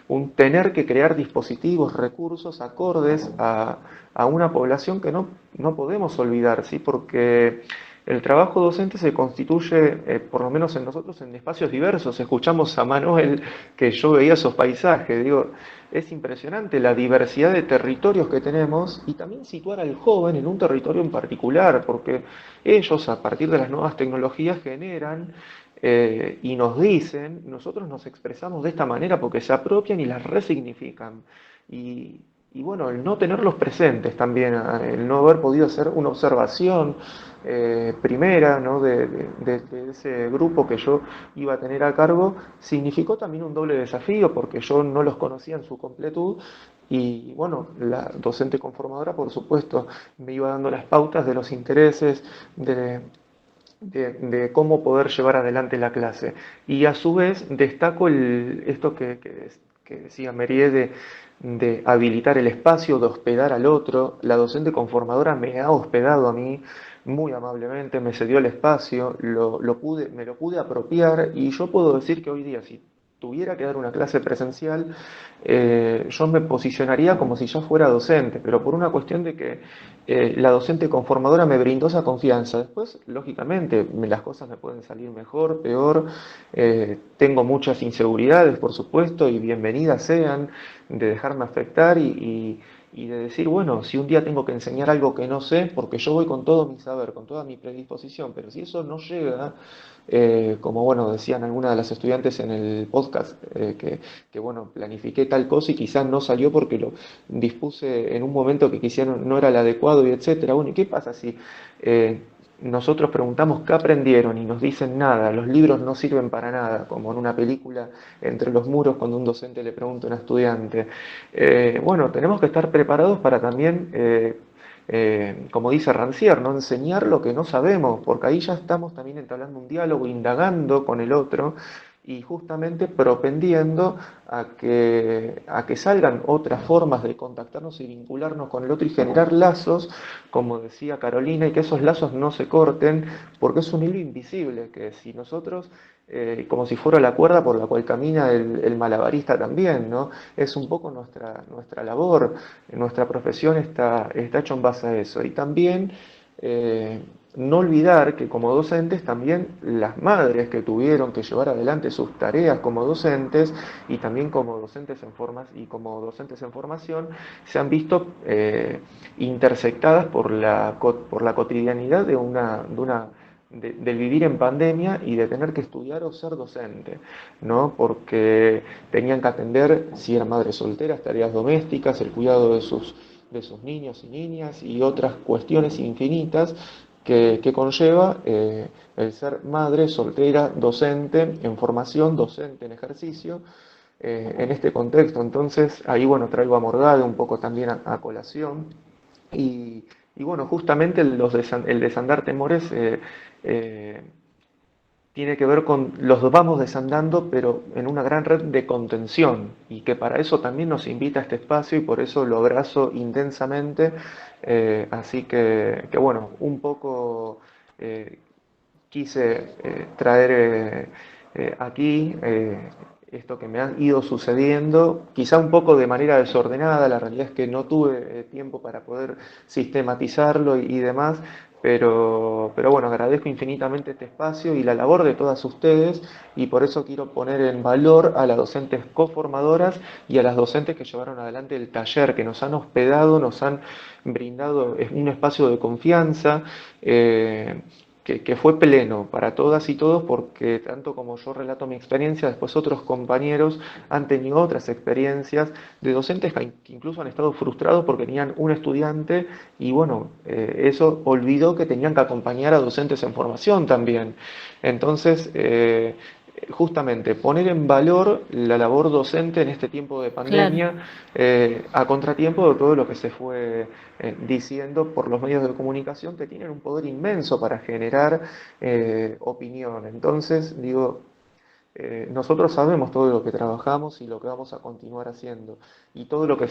un tener que crear dispositivos, recursos acordes a una población que no podemos olvidar, ¿sí? Porque el trabajo docente se constituye, por lo menos en nosotros, en espacios diversos. Escuchamos a Manuel que yo veía esos paisajes, digo, es impresionante la diversidad de territorios que tenemos y también situar al joven en un territorio en particular, porque ellos, a partir de las nuevas tecnologías, generan y nos dicen, nosotros nos expresamos de esta manera porque se apropian y las resignifican. Y bueno, el no tenerlos presentes también, el no haber podido hacer una observación primera, ¿no? de ese grupo que yo iba a tener a cargo, significó también un doble desafío porque yo no los conocía en su completud. Y bueno, la docente conformadora, por supuesto, me iba dando las pautas de los intereses, de cómo poder llevar adelante la clase. Y a su vez destaco esto que decía Merié de habilitar el espacio, de hospedar al otro. La docente conformadora me ha hospedado a mí muy amablemente, me cedió el espacio, me lo pude apropiar y yo puedo decir que hoy día, si tuviera que dar una clase presencial, yo me posicionaría como si yo fuera docente, pero por una cuestión de que la docente conformadora me brindó esa confianza. Después, lógicamente, las cosas me pueden salir mejor, peor, tengo muchas inseguridades, por supuesto, y bienvenidas sean, de dejarme afectar y de decir, bueno, si un día tengo que enseñar algo que no sé, porque yo voy con todo mi saber, con toda mi predisposición, pero si eso no llega, como bueno, decían algunas de las estudiantes en el podcast, que bueno, planifiqué tal cosa y quizás no salió porque lo dispuse en un momento que quizás no era el adecuado y etcétera. Bueno, ¿y qué pasa si nosotros preguntamos qué aprendieron y nos dicen nada, los libros no sirven para nada, como en una película Entre los muros cuando un docente le pregunta a un estudiante? Bueno, tenemos que estar preparados para también, como dice Rancière, no enseñar lo que no sabemos, porque ahí ya estamos también entablando un diálogo, indagando con el otro y justamente propendiendo a que salgan otras formas de contactarnos y vincularnos con el otro y generar lazos, como decía Carolina, y que esos lazos no se corten, porque es un hilo invisible, que si nosotros, como si fuera la cuerda por la cual camina el malabarista también, ¿no? Es un poco nuestra labor, nuestra profesión está hecha en base a eso. Y también no olvidar que como docentes también las madres que tuvieron que llevar adelante sus tareas como docentes y también como docentes como docentes en formación se han visto intersectadas por la cotidianidad del vivir en pandemia y de tener que estudiar o ser docente, ¿no? Porque tenían que atender, si eran madres solteras, tareas domésticas, el cuidado de sus niños y niñas y otras cuestiones infinitas que conlleva el ser madre, soltera, docente en formación, docente en ejercicio, en este contexto. Entonces, ahí bueno, traigo a Morgade un poco también a colación. Y bueno, justamente el desandar temores tiene que ver con los vamos desandando, pero en una gran red de contención, y que para eso también nos invita a este espacio y por eso lo abrazo intensamente. Así que bueno, un poco quise traer aquí esto que me han ido sucediendo, quizá un poco de manera desordenada, la realidad es que no tuve tiempo para poder sistematizarlo y demás, pero bueno, agradezco infinitamente este espacio y la labor de todas ustedes, y por eso quiero poner en valor a las docentes coformadoras y a las docentes que llevaron adelante el taller, que nos han hospedado, nos han brindado un espacio de confianza, que fue pleno para todas y todos, porque tanto como yo relato mi experiencia, después otros compañeros han tenido otras experiencias de docentes que incluso han estado frustrados porque tenían un estudiante y bueno, eso olvidó que tenían que acompañar a docentes en formación también. Entonces, justamente poner en valor la labor docente en este tiempo de pandemia, a contratiempo de todo lo que se fue diciendo por los medios de comunicación, que tienen un poder inmenso para generar opinión. Entonces, digo, nosotros sabemos todo lo que trabajamos y lo que vamos a continuar haciendo. Y todo lo que,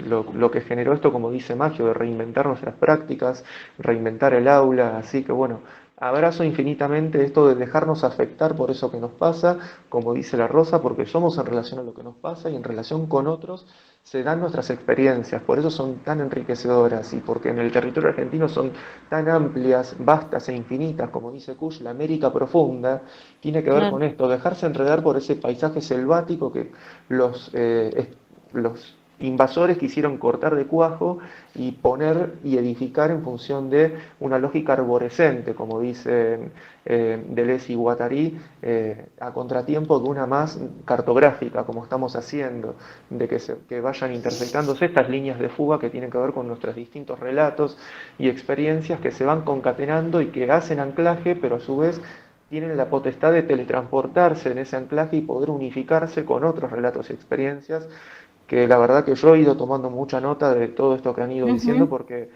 lo que generó esto, como dice Magio, de reinventar nuestras prácticas, reinventar el aula. Así que bueno, abrazo infinitamente esto de dejarnos afectar por eso que nos pasa, como dice la Rosa, porque somos en relación a lo que nos pasa y en relación con otros se dan nuestras experiencias, por eso son tan enriquecedoras y porque en el territorio argentino son tan amplias, vastas e infinitas, como dice Kush, la América profunda, tiene que ver con esto, dejarse enredar por ese paisaje selvático que los invasores quisieron cortar de cuajo y poner y edificar en función de una lógica arborescente, como dicen Deleuze y Guattari, a contratiempo de una más cartográfica, como estamos haciendo, de que vayan intersectándose estas líneas de fuga que tienen que ver con nuestros distintos relatos y experiencias que se van concatenando y que hacen anclaje, pero a su vez tienen la potestad de teletransportarse en ese anclaje y poder unificarse con otros relatos y experiencias, que la verdad que yo he ido tomando mucha nota de todo esto que han ido diciendo, porque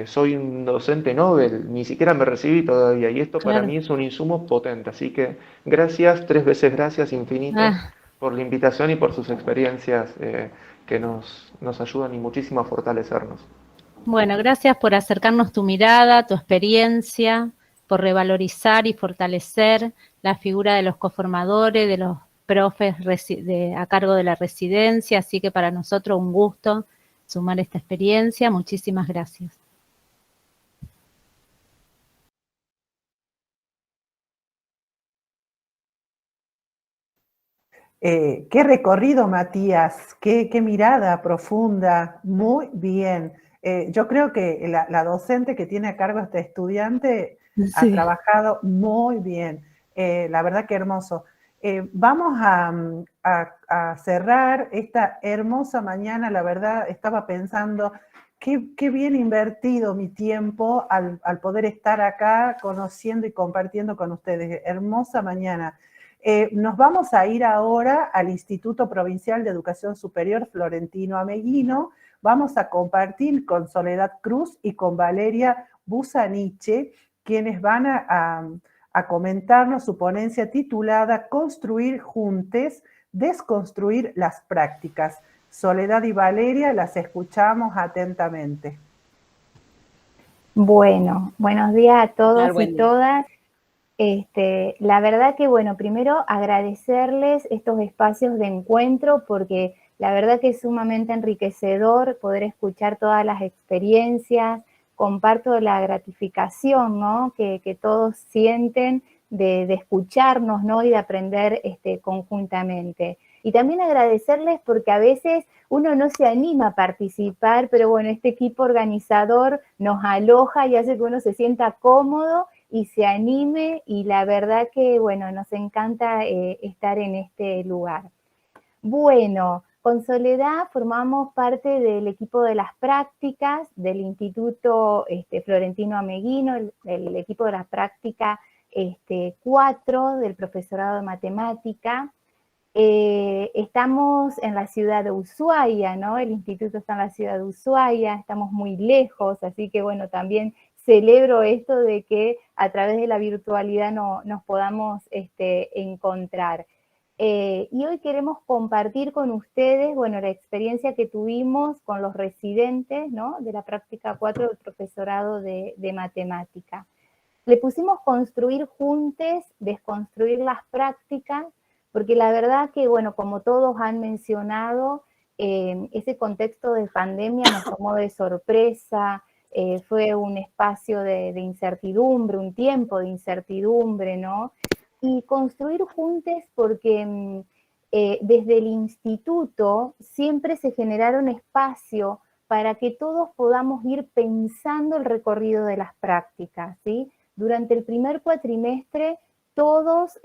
soy un docente Nobel, ni siquiera me recibí todavía, y esto para mí es un insumo potente. Así que gracias, 3 veces gracias infinitas por la invitación y por sus experiencias que nos ayudan y muchísimo a fortalecernos. Bueno, gracias por acercarnos tu mirada, tu experiencia, por revalorizar y fortalecer la figura de los coformadores, de los profes a cargo de la residencia, así que para nosotros un gusto sumar esta experiencia. Muchísimas gracias. Qué recorrido, Matías, qué mirada profunda, muy bien. Yo creo que la docente que tiene a cargo a este estudiante ha trabajado muy bien. La verdad que hermoso. Vamos a cerrar esta hermosa mañana. La verdad, estaba pensando qué bien invertido mi tiempo al poder estar acá conociendo y compartiendo con ustedes. Hermosa mañana. Nos vamos a ir ahora al Instituto Provincial de Educación Superior Florentino Ameghino. Vamos a compartir con Soledad Cruz y con Valeria Busaniche, quienes van a comentarnos su ponencia titulada Construir Juntes, desconstruir las prácticas. Soledad y Valeria, las escuchamos atentamente. Bueno, buenos días a todos y todas. La verdad que, bueno, primero agradecerles estos espacios de encuentro, porque la verdad que es sumamente enriquecedor poder escuchar todas las experiencias. Comparto la gratificación, ¿no?, que todos sienten de escucharnos, ¿no?, y de aprender conjuntamente. Y también agradecerles porque a veces uno no se anima a participar, pero bueno, este equipo organizador nos aloja y hace que uno se sienta cómodo y se anime, y la verdad que, bueno, nos encanta estar en este lugar. Bueno, con Soledad formamos parte del equipo de las prácticas del Instituto Florentino Ameghino, el equipo de las prácticas 4 del profesorado de matemática. Estamos en la ciudad de Ushuaia, ¿no? El instituto está en la ciudad de Ushuaia, estamos muy lejos, así que bueno, también celebro esto de que a través de la virtualidad nos podamos encontrar. Y hoy queremos compartir con ustedes, bueno, la experiencia que tuvimos con los residentes, ¿no?, de la práctica 4 del profesorado de matemática. Le pusimos construir juntes, desconstruir las prácticas, porque la verdad que, bueno, como todos han mencionado, ese contexto de pandemia nos tomó de sorpresa, fue un espacio de incertidumbre, un tiempo de incertidumbre, ¿no? Y construir juntos porque desde el instituto siempre se generaron espacio para que todos podamos ir pensando el recorrido de las prácticas, ¿sí? Durante el primer cuatrimestre todos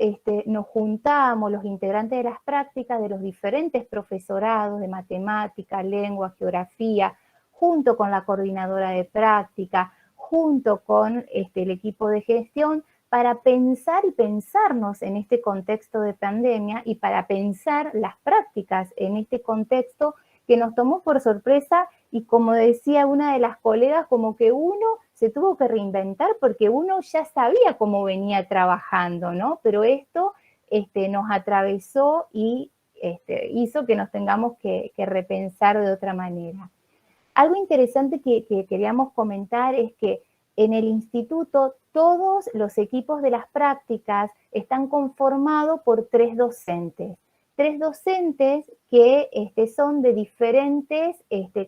nos juntábamos, los integrantes de las prácticas de los diferentes profesorados de matemática, lengua, geografía, junto con la coordinadora de práctica, junto con el equipo de gestión, para pensar y pensarnos en este contexto de pandemia y para pensar las prácticas en este contexto que nos tomó por sorpresa y, como decía una de las colegas, como que uno se tuvo que reinventar porque uno ya sabía cómo venía trabajando, ¿no? Pero esto nos atravesó y hizo que nos tengamos que repensar de otra manera. Algo interesante que queríamos comentar es que en el instituto todos los equipos de las prácticas están conformados por 3 docentes. 3 docentes que son de diferentes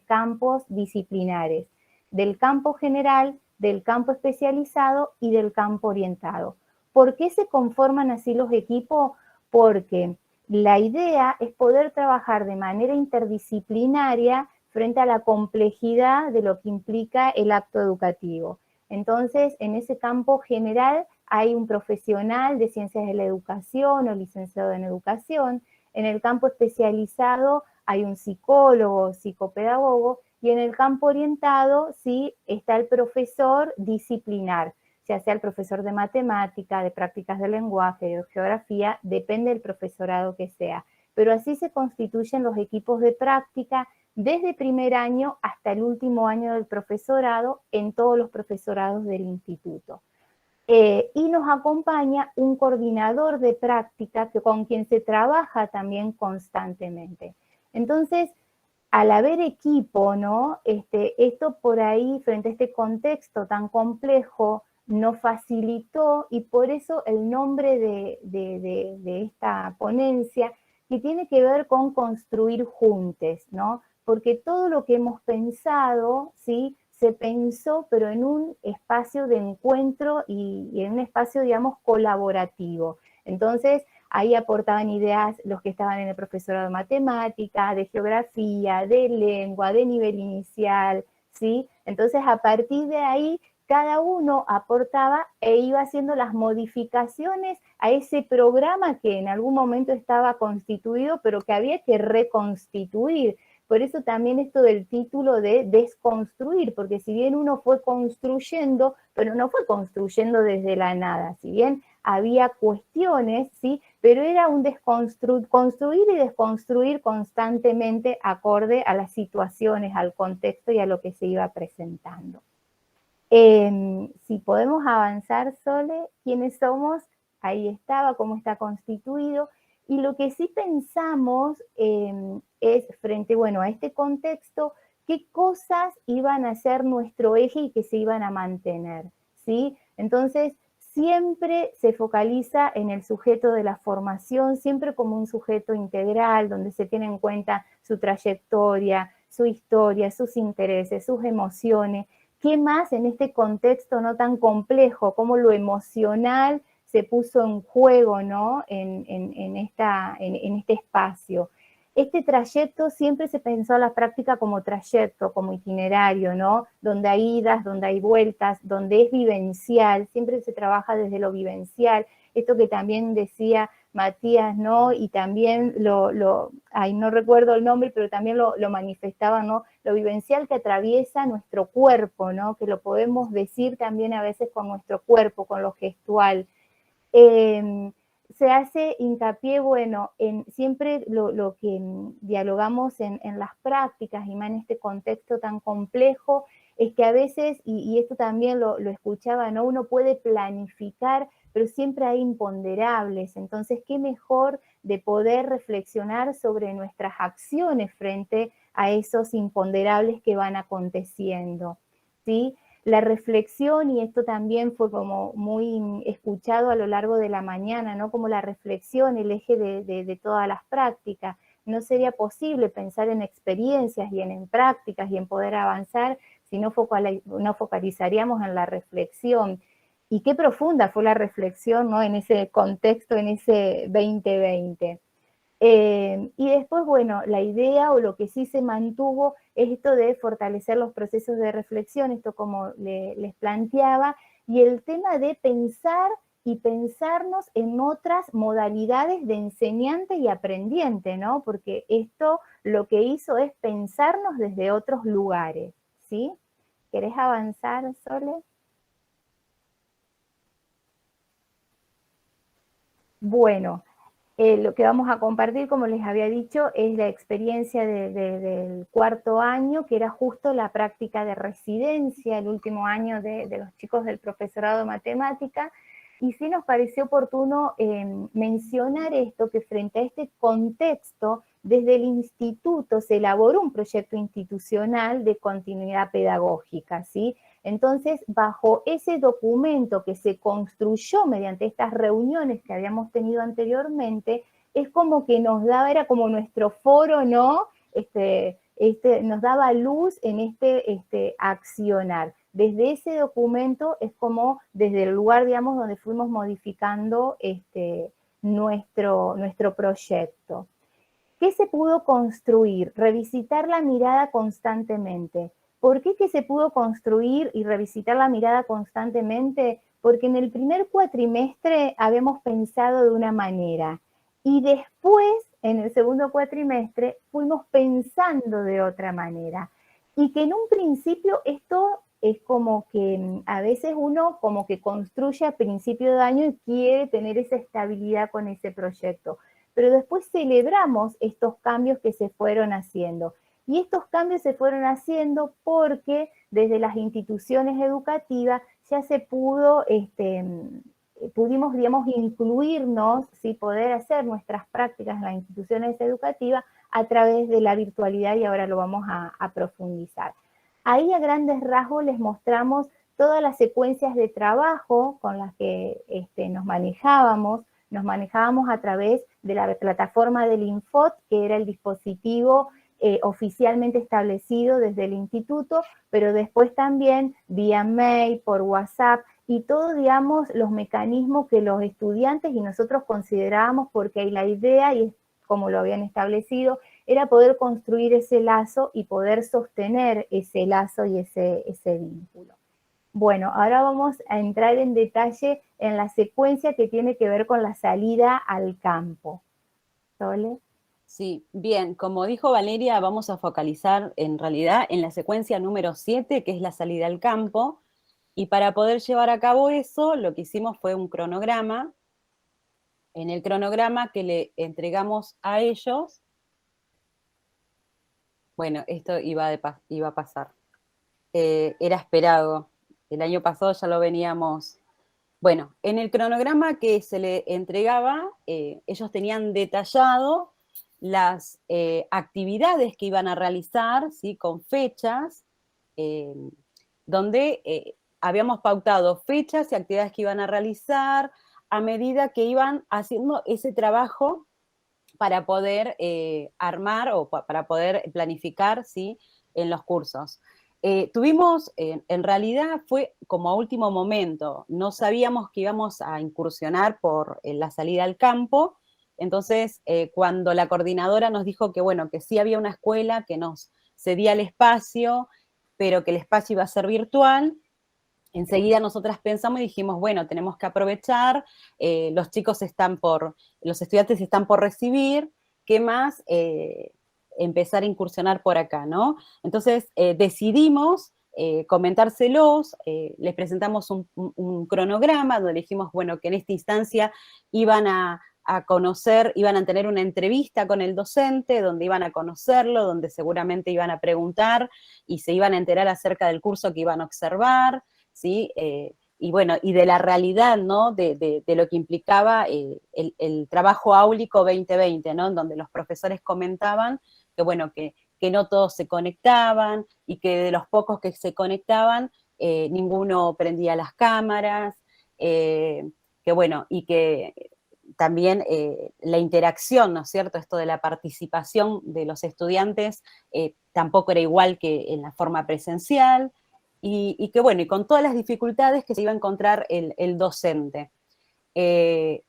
campos disciplinares, del campo general, del campo especializado y del campo orientado. ¿Por qué se conforman así los equipos? Porque la idea es poder trabajar de manera interdisciplinaria frente a la complejidad de lo que implica el acto educativo. Entonces, en ese campo general hay un profesional de ciencias de la educación o licenciado en educación. En el campo especializado hay un psicólogo, psicopedagogo, y en el campo orientado sí está el profesor disciplinar, ya sea el profesor de matemática, de prácticas de lenguaje, de geografía, depende del profesorado que sea. Pero así se constituyen los equipos de práctica desde primer año hasta el último año del profesorado en todos los profesorados del instituto. Y nos acompaña un coordinador de práctica con quien se trabaja también constantemente. Entonces, al haber equipo, ¿no? Esto por ahí, frente a este contexto tan complejo, nos facilitó, y por eso el nombre de esta ponencia, que tiene que ver con construir juntos, ¿no? Porque todo lo que hemos pensado, ¿sí?, se pensó, pero en un espacio de encuentro y en un espacio, digamos, colaborativo. Entonces, ahí aportaban ideas los que estaban en el profesorado de matemática, de geografía, de lengua, de nivel inicial, ¿sí? Entonces, a partir de ahí, cada uno aportaba e iba haciendo las modificaciones a ese programa que en algún momento estaba constituido, pero que había que reconstituir. Por eso también esto del título de desconstruir, porque si bien uno fue construyendo, pero no fue construyendo desde la nada, si bien había cuestiones, ¿sí?, pero era un construir y desconstruir constantemente acorde a las situaciones, al contexto y a lo que se iba presentando. Si podemos avanzar, Sole, ¿quiénes somos? Ahí estaba, cómo está constituido. Y lo que sí pensamos es, frente, bueno, a este contexto, qué cosas iban a ser nuestro eje y que se iban a mantener, ¿sí? Entonces, siempre se focaliza en el sujeto de la formación, siempre como un sujeto integral, donde se tiene en cuenta su trayectoria, su historia, sus intereses, sus emociones. ¿Qué más en este contexto no tan complejo, como lo emocional se puso en juego, ¿no?, en este espacio? Este trayecto siempre se pensó a la práctica como trayecto, como itinerario, ¿no?, donde hay idas, donde hay vueltas, donde es vivencial, siempre se trabaja desde lo vivencial. Esto que también decía Matías, ¿no?, y también no recuerdo el nombre, pero también lo manifestaba, ¿no?, lo vivencial que atraviesa nuestro cuerpo, ¿no?, que lo podemos decir también a veces con nuestro cuerpo, con lo gestual. Se hace hincapié, bueno, en siempre lo que dialogamos en las prácticas, y más en este contexto tan complejo, es que a veces, y esto también lo escuchaba, ¿no?, uno puede planificar, pero siempre hay imponderables. Entonces, qué mejor de poder reflexionar sobre nuestras acciones frente a esos imponderables que van aconteciendo, ¿sí? la reflexión, y esto también fue como muy escuchado a lo largo de la mañana, ¿no? Como la reflexión, el eje de todas las prácticas. No sería posible pensar en experiencias y en prácticas y en poder avanzar si no focalizaríamos en la reflexión. Y qué profunda fue la reflexión, ¿no? En ese contexto, en ese 2020. Y después, bueno, la idea o lo que sí se mantuvo es esto de fortalecer los procesos de reflexión, esto como les planteaba, y el tema de pensar y pensarnos en otras modalidades de enseñante y aprendiente, ¿no? Porque esto lo que hizo es pensarnos desde otros lugares, ¿sí? ¿Querés avanzar, Sole? Bueno, lo que vamos a compartir, como les había dicho, es la experiencia del cuarto año, que era justo la práctica de residencia, el último año de los chicos del profesorado de matemática, y sí nos pareció oportuno mencionar esto, que frente a este contexto, desde el instituto se elaboró un proyecto institucional de continuidad pedagógica, ¿sí? Entonces, bajo ese documento que se construyó mediante estas reuniones que habíamos tenido anteriormente, es como que nos daba, era como nuestro foro, ¿no? Nos daba luz en este accionar. Desde ese documento es como desde el lugar, digamos, donde fuimos modificando nuestro proyecto. ¿Qué se pudo construir? Revisitar la mirada constantemente. ¿Por qué que se pudo construir y revisitar la mirada constantemente? Porque en el primer cuatrimestre habíamos pensado de una manera y después, en el segundo cuatrimestre, fuimos pensando de otra manera. Y que en un principio esto es como que a veces uno como que construye a principio de año y quiere tener esa estabilidad con ese proyecto. Pero después celebramos estos cambios que se fueron haciendo. Y estos cambios se fueron haciendo porque desde las instituciones educativas ya se pudimos, digamos, incluirnos, ¿sí? Poder hacer nuestras prácticas en las instituciones educativas a través de la virtualidad, y ahora lo vamos a profundizar. Ahí a grandes rasgos les mostramos todas las secuencias de trabajo con las que nos manejábamos a través de la plataforma del Infot, que era el dispositivo oficialmente establecido desde el instituto, pero después también vía mail, por WhatsApp, y todos, digamos, los mecanismos que los estudiantes y nosotros considerábamos, porque ahí la idea, y es como lo habían establecido, era poder construir ese lazo y poder sostener ese lazo y ese vínculo. Bueno, ahora vamos a entrar en detalle en la secuencia que tiene que ver con la salida al campo. ¿Sole? Sí, bien, como dijo Valeria, vamos a focalizar en realidad en la secuencia número 7, que es la salida al campo, y para poder llevar a cabo eso, lo que hicimos fue un cronograma. En el cronograma que le entregamos a ellos, bueno, esto iba a pasar, era esperado, el año pasado ya lo veníamos. Bueno, en el cronograma que se le entregaba, ellos tenían detallado las actividades que iban a realizar, ¿sí? Con fechas, donde habíamos pautado fechas y actividades que iban a realizar a medida que iban haciendo ese trabajo para poder armar o para poder planificar, ¿sí? En los cursos. Tuvimos, en realidad fue como a último momento, no sabíamos que íbamos a incursionar por la salida al campo. Entonces, cuando la coordinadora nos dijo que, bueno, que sí había una escuela que nos cedía el espacio, pero que el espacio iba a ser virtual, enseguida nosotras pensamos y dijimos, bueno, tenemos que aprovechar, los estudiantes están por recibir, ¿qué más? Empezar a incursionar por acá, ¿no? Entonces, decidimos comentárselos, les presentamos un cronograma donde dijimos, bueno, que en esta instancia iban a conocer, iban a tener una entrevista con el docente, donde iban a conocerlo, donde seguramente iban a preguntar y se iban a enterar acerca del curso que iban a observar, ¿sí? Y bueno, y de la realidad, ¿no? De lo que implicaba el trabajo áulico 2020, ¿no? En donde los profesores comentaban que, bueno, que no todos se conectaban y que de los pocos que se conectaban, ninguno prendía las cámaras, que bueno, y que también la interacción, ¿no es cierto?, esto de la participación de los estudiantes tampoco era igual que en la forma presencial, y que bueno, y con todas las dificultades que se iba a encontrar el docente.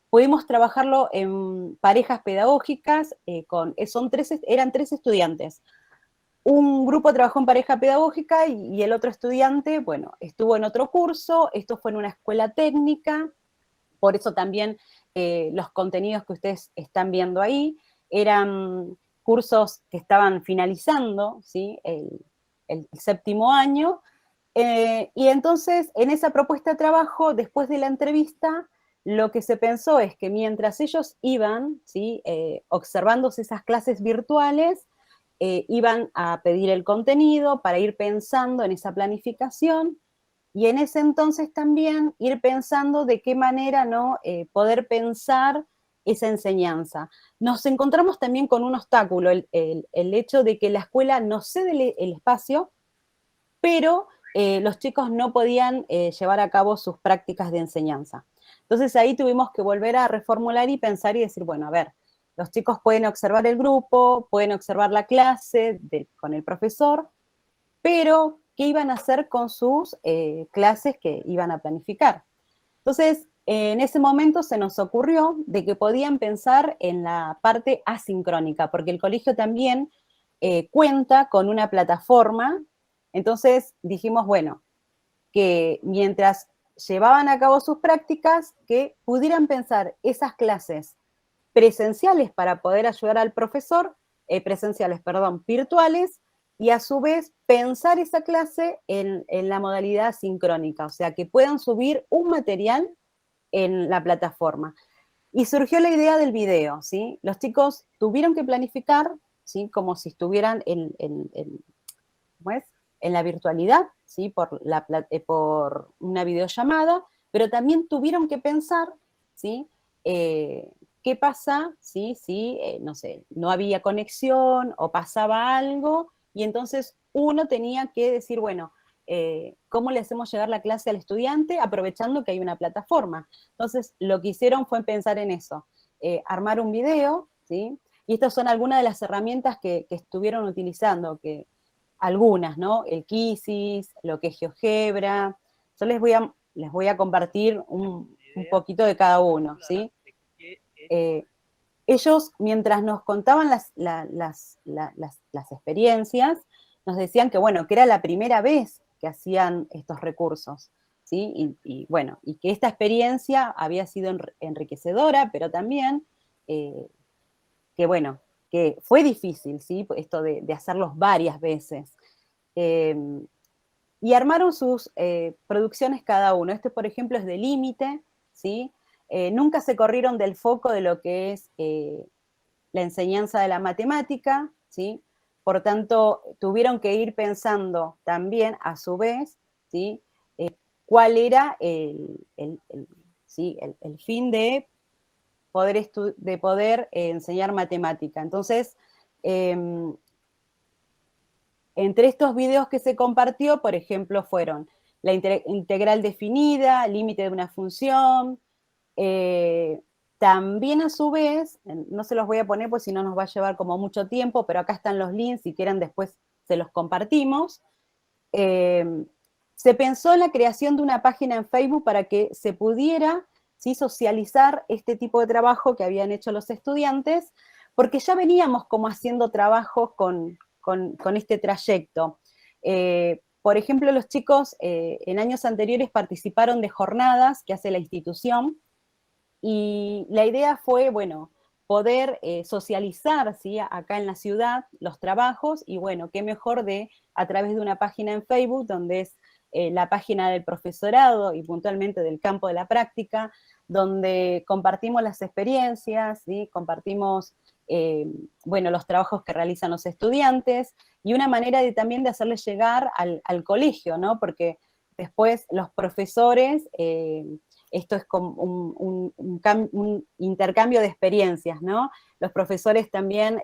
Pudimos trabajarlo en parejas pedagógicas, eran 3 estudiantes. Un grupo trabajó en pareja pedagógica y el otro estudiante, bueno, estuvo en otro curso, esto fue en una escuela técnica, por eso también los contenidos que ustedes están viendo ahí eran cursos que estaban finalizando, ¿sí?, el 7º año, y entonces en esa propuesta de trabajo, después de la entrevista, lo que se pensó es que mientras ellos iban, ¿sí?, observándose esas clases virtuales, iban a pedir el contenido para ir pensando en esa planificación, y en ese entonces también ir pensando de qué manera, ¿no?, poder pensar esa enseñanza. Nos encontramos también con un obstáculo, el hecho de que la escuela nos cede el espacio, pero los chicos no podían llevar a cabo sus prácticas de enseñanza. Entonces ahí tuvimos que volver a reformular y pensar y decir, bueno, a ver, los chicos pueden observar el grupo, pueden observar la clase con el profesor, pero ¿qué iban a hacer con sus clases que iban a planificar? Entonces, en ese momento se nos ocurrió de que podían pensar en la parte asincrónica, porque el colegio también cuenta con una plataforma. Entonces dijimos, bueno, que mientras llevaban a cabo sus prácticas, que pudieran pensar esas clases presenciales para poder ayudar al profesor, virtuales, y a su vez pensar esa clase en la modalidad sincrónica, o sea, que puedan subir un material en la plataforma. Y surgió la idea del video, ¿sí? Los chicos tuvieron que planificar, ¿sí?, como si estuvieran ¿cómo es?, en la virtualidad, ¿sí?, por una videollamada, pero también tuvieron que pensar, ¿sí?, qué pasa si no sé, no había conexión o pasaba algo, y entonces uno tenía que decir, bueno, ¿cómo le hacemos llegar la clase al estudiante aprovechando que hay una plataforma? Entonces, lo que hicieron fue pensar en eso, armar un video, ¿sí? Y estas son algunas de las herramientas que estuvieron utilizando, algunas, ¿no? El Quizzes, lo que es GeoGebra. Yo les voy a compartir un poquito de cada uno, ¿sí? Ellos, mientras nos contaban las experiencias, nos decían que, bueno, que era la primera vez que hacían estos recursos, ¿sí? Y bueno, y que esta experiencia había sido enriquecedora, pero también que, bueno, que fue difícil, ¿sí?, esto de hacerlos varias veces. Y armaron sus producciones cada uno. Este, por ejemplo, es de Límite, ¿sí? Nunca se corrieron del foco de lo que es la enseñanza de la matemática, ¿sí? Por tanto, tuvieron que ir pensando también, a su vez, ¿sí?, cuál era el fin de poder enseñar matemática. Entonces, entre estos videos que se compartió, por ejemplo, fueron la integral definida, límite de una función, también a su vez, no se los voy a poner porque si no nos va a llevar como mucho tiempo, pero acá están los links, si quieren después se los compartimos. Se pensó en la creación de una página en Facebook para que se pudiera, ¿sí?, socializar este tipo de trabajo que habían hecho los estudiantes, porque ya veníamos como haciendo trabajos con este trayecto. Por ejemplo, los chicos en años anteriores participaron de jornadas que hace la institución, y la idea fue, bueno, poder socializar, ¿sí?, acá en la ciudad los trabajos, y bueno, qué mejor a través de una página en Facebook, donde es la página del profesorado y puntualmente del campo de la práctica, donde compartimos las experiencias, ¿sí?, compartimos bueno, los trabajos que realizan los estudiantes, y una manera también de hacerles llegar al colegio, ¿no? Porque después los profesores, esto es como un intercambio de experiencias, ¿no? Los profesores también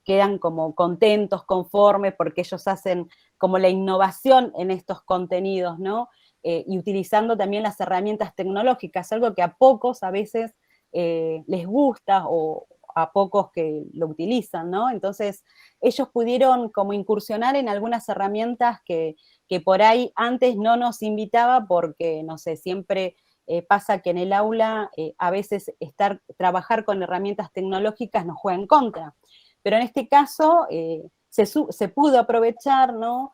quedan como contentos, conformes, porque ellos hacen como la innovación en estos contenidos, ¿no? Y utilizando también las herramientas tecnológicas, algo que a pocos a veces les gusta o a pocos que lo utilizan, ¿no? Entonces, ellos pudieron como incursionar en algunas herramientas que por ahí antes no nos invitaba porque, no sé, siempre pasa que en el aula a veces trabajar con herramientas tecnológicas nos juega en contra. Pero en este caso se pudo aprovechar, ¿no?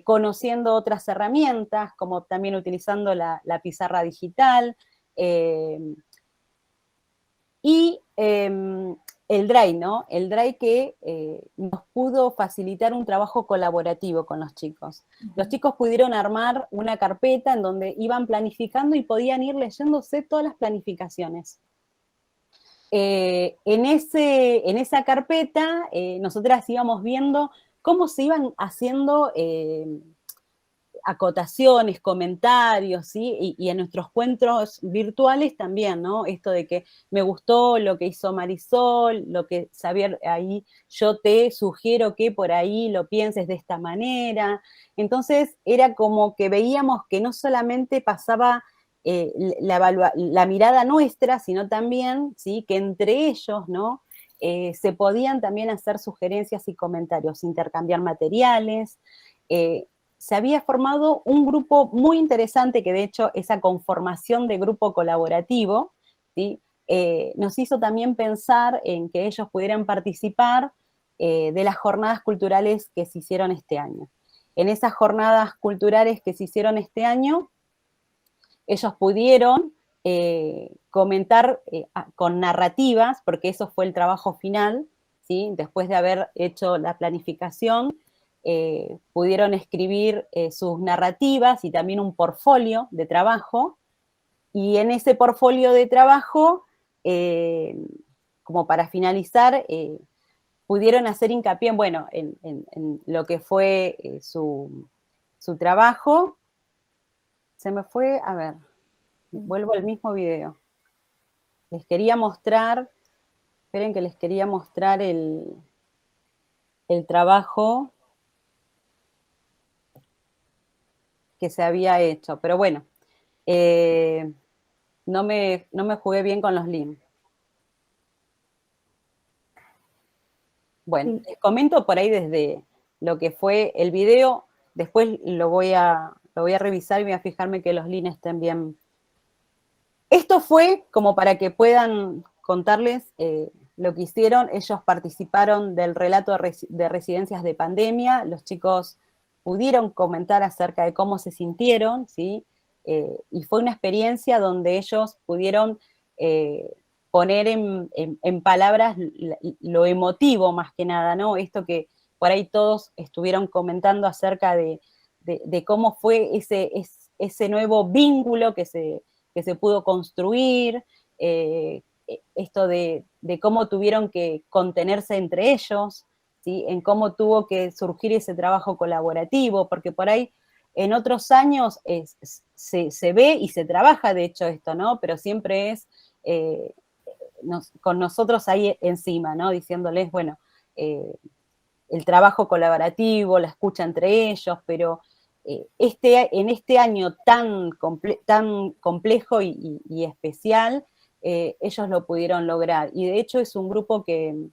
Conociendo otras herramientas, como también utilizando la pizarra digital, y el Drive, ¿no? El Drive que nos pudo facilitar un trabajo colaborativo con los chicos. Los chicos pudieron armar una carpeta en donde iban planificando y podían ir leyéndose todas las planificaciones. En esa carpeta, nosotras íbamos viendo cómo se iban haciendo acotaciones, comentarios, ¿sí? Y en nuestros encuentros virtuales también, ¿no? Esto de que me gustó lo que hizo Marisol, lo que Xavier ahí, yo te sugiero que por ahí lo pienses de esta manera. Entonces, era como que veíamos que no solamente pasaba la mirada nuestra, sino también, ¿sí? Que entre ellos, ¿no? Se podían también hacer sugerencias y comentarios, intercambiar materiales. Se había formado un grupo muy interesante, que de hecho esa conformación de grupo colaborativo, ¿sí? Nos hizo también pensar en que ellos pudieran participar de las jornadas culturales que se hicieron este año. En esas jornadas culturales que se hicieron este año, ellos pudieron comentar con narrativas, porque eso fue el trabajo final, ¿sí? Después de haber hecho la planificación, pudieron escribir sus narrativas y también un portfolio de trabajo, y en ese portfolio de trabajo, como para finalizar, pudieron hacer hincapié, bueno, en lo que fue su trabajo. Se me fue, a ver, vuelvo al mismo video. Les quería mostrar, esperen que les quería mostrar el trabajo que se había hecho, pero bueno, no me jugué bien con los links. Bueno, les comento por ahí desde lo que fue el video, después lo voy a revisar y voy a fijarme que los links estén bien. Esto fue como para que puedan contarles lo que hicieron. Ellos participaron del relato de residencias de pandemia, los chicos pudieron comentar acerca de cómo se sintieron, ¿sí? Y fue una experiencia donde ellos pudieron poner en palabras lo emotivo más que nada, ¿no? Esto que por ahí todos estuvieron comentando acerca de cómo fue ese nuevo vínculo que se pudo construir, esto de cómo tuvieron que contenerse entre ellos, ¿sí? En cómo tuvo que surgir ese trabajo colaborativo, porque por ahí en otros años se ve y se trabaja de hecho esto, ¿no? Pero siempre es con nosotros ahí encima, ¿no? Diciéndoles, bueno, el trabajo colaborativo, la escucha entre ellos, pero en este año tan complejo y especial, ellos lo pudieron lograr. Y de hecho es un grupo que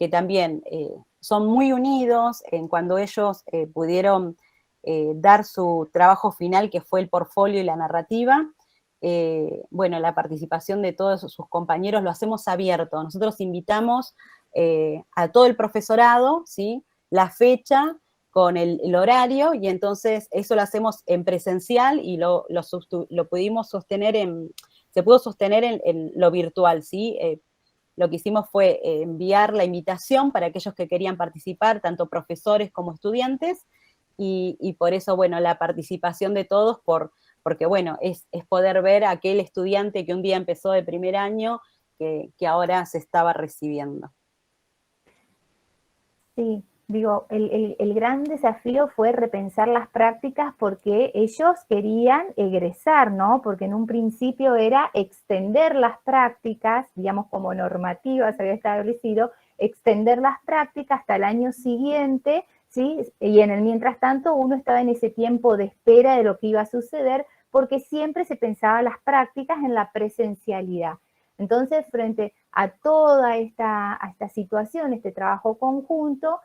también son muy unidos en cuando ellos pudieron dar su trabajo final, que fue el portfolio y la narrativa. Bueno, la participación de todos sus compañeros lo hacemos abierto. Nosotros invitamos a todo el profesorado, ¿sí? La fecha con el horario, y entonces eso lo hacemos en presencial y lo pudimos sostener se pudo sostener en lo virtual, ¿sí? Lo que hicimos fue enviar la invitación para aquellos que querían participar, tanto profesores como estudiantes, y por eso, bueno, la participación de todos, porque bueno, es poder ver a aquel estudiante que un día empezó de primer año, que ahora se estaba recibiendo. Sí, digo, el gran desafío fue repensar las prácticas porque ellos querían egresar, ¿no? Porque en un principio era extender las prácticas, digamos, como normativa se había establecido, extender las prácticas hasta el año siguiente, ¿sí? Y en el mientras tanto uno estaba en ese tiempo de espera de lo que iba a suceder, porque siempre se pensaba las prácticas en la presencialidad. Entonces, frente a toda esta situación, este trabajo conjunto,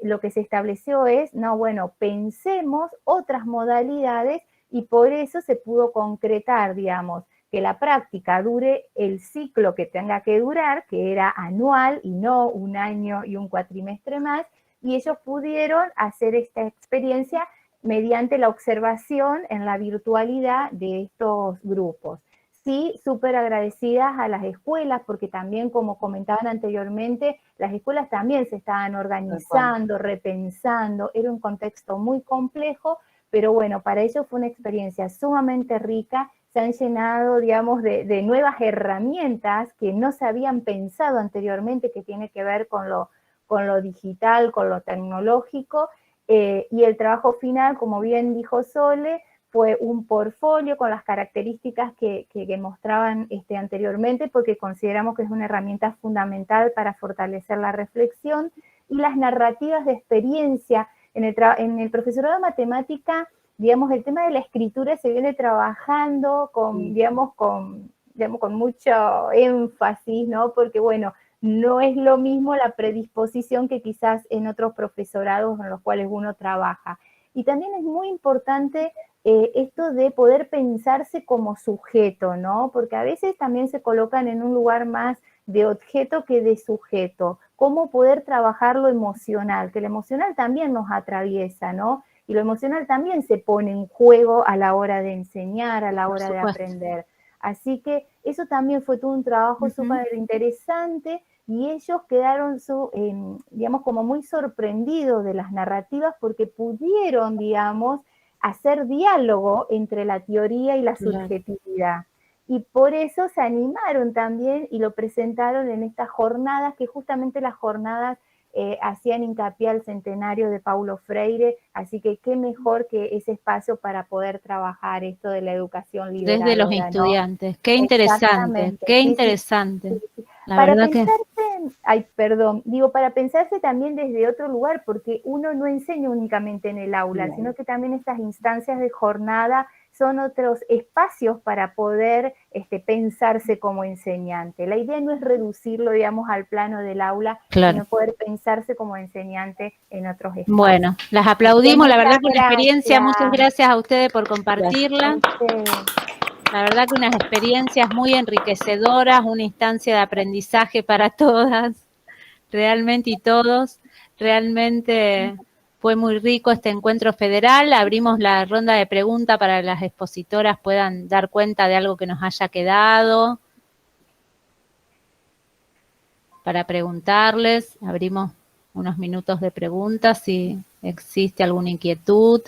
lo que se estableció es, no, bueno, pensemos otras modalidades y por eso se pudo concretar, digamos, que la práctica dure el ciclo que tenga que durar, que era anual y no un año y un cuatrimestre más, y ellos pudieron hacer esta experiencia mediante la observación en la virtualidad de estos grupos. Sí, súper agradecidas a las escuelas, porque también, como comentaban anteriormente, las escuelas también se estaban organizando, repensando, era un contexto muy complejo, pero bueno, para ellos fue una experiencia sumamente rica, se han llenado, digamos, de nuevas herramientas que no se habían pensado anteriormente, que tiene que ver con lo digital, con lo tecnológico, y el trabajo final, como bien dijo Sole, fue un portfolio con las características que mostraban anteriormente, porque consideramos que es una herramienta fundamental para fortalecer la reflexión, y las narrativas de experiencia. En el profesorado de matemática, digamos, el tema de la escritura se viene trabajando con mucho énfasis, ¿no? Porque, bueno, no es lo mismo la predisposición que quizás en otros profesorados en los cuales uno trabaja. Y también es muy importante esto de poder pensarse como sujeto, ¿no? Porque a veces también se colocan en un lugar más de objeto que de sujeto. Cómo poder trabajar lo emocional, que lo emocional también nos atraviesa, ¿no? Y lo emocional también se pone en juego a la hora de enseñar, a la hora de aprender. Así que eso también fue todo un trabajo súper interesante, y ellos quedaron, digamos, como muy sorprendidos de las narrativas, porque pudieron, digamos, hacer diálogo entre la teoría y la subjetividad. Y por eso se animaron también y lo presentaron en estas jornadas, que justamente las jornadas hacían hincapié al centenario de Paulo Freire, así que qué mejor que ese espacio para poder trabajar esto de la educación liberadora. Desde los estudiantes, ¿no? Qué interesante, qué interesante. Sí. La Para verdad pensarse, para pensarse también desde otro lugar, porque uno no enseña únicamente en el aula, sino que también estas instancias de jornada son otros espacios para poder pensarse como enseñante. La idea no es reducirlo, digamos, al plano del aula, sino poder pensarse como enseñante en otros espacios. Bueno, las aplaudimos, la verdad que una experiencia, muchas gracias a ustedes por compartirla. La verdad que unas experiencias muy enriquecedoras, una instancia de aprendizaje para todas, realmente y todos. Realmente fue muy rico este encuentro federal. Abrimos la ronda de preguntas para que las expositoras puedan dar cuenta de algo que nos haya quedado. Para preguntarles, abrimos unos minutos de preguntas si existe alguna inquietud.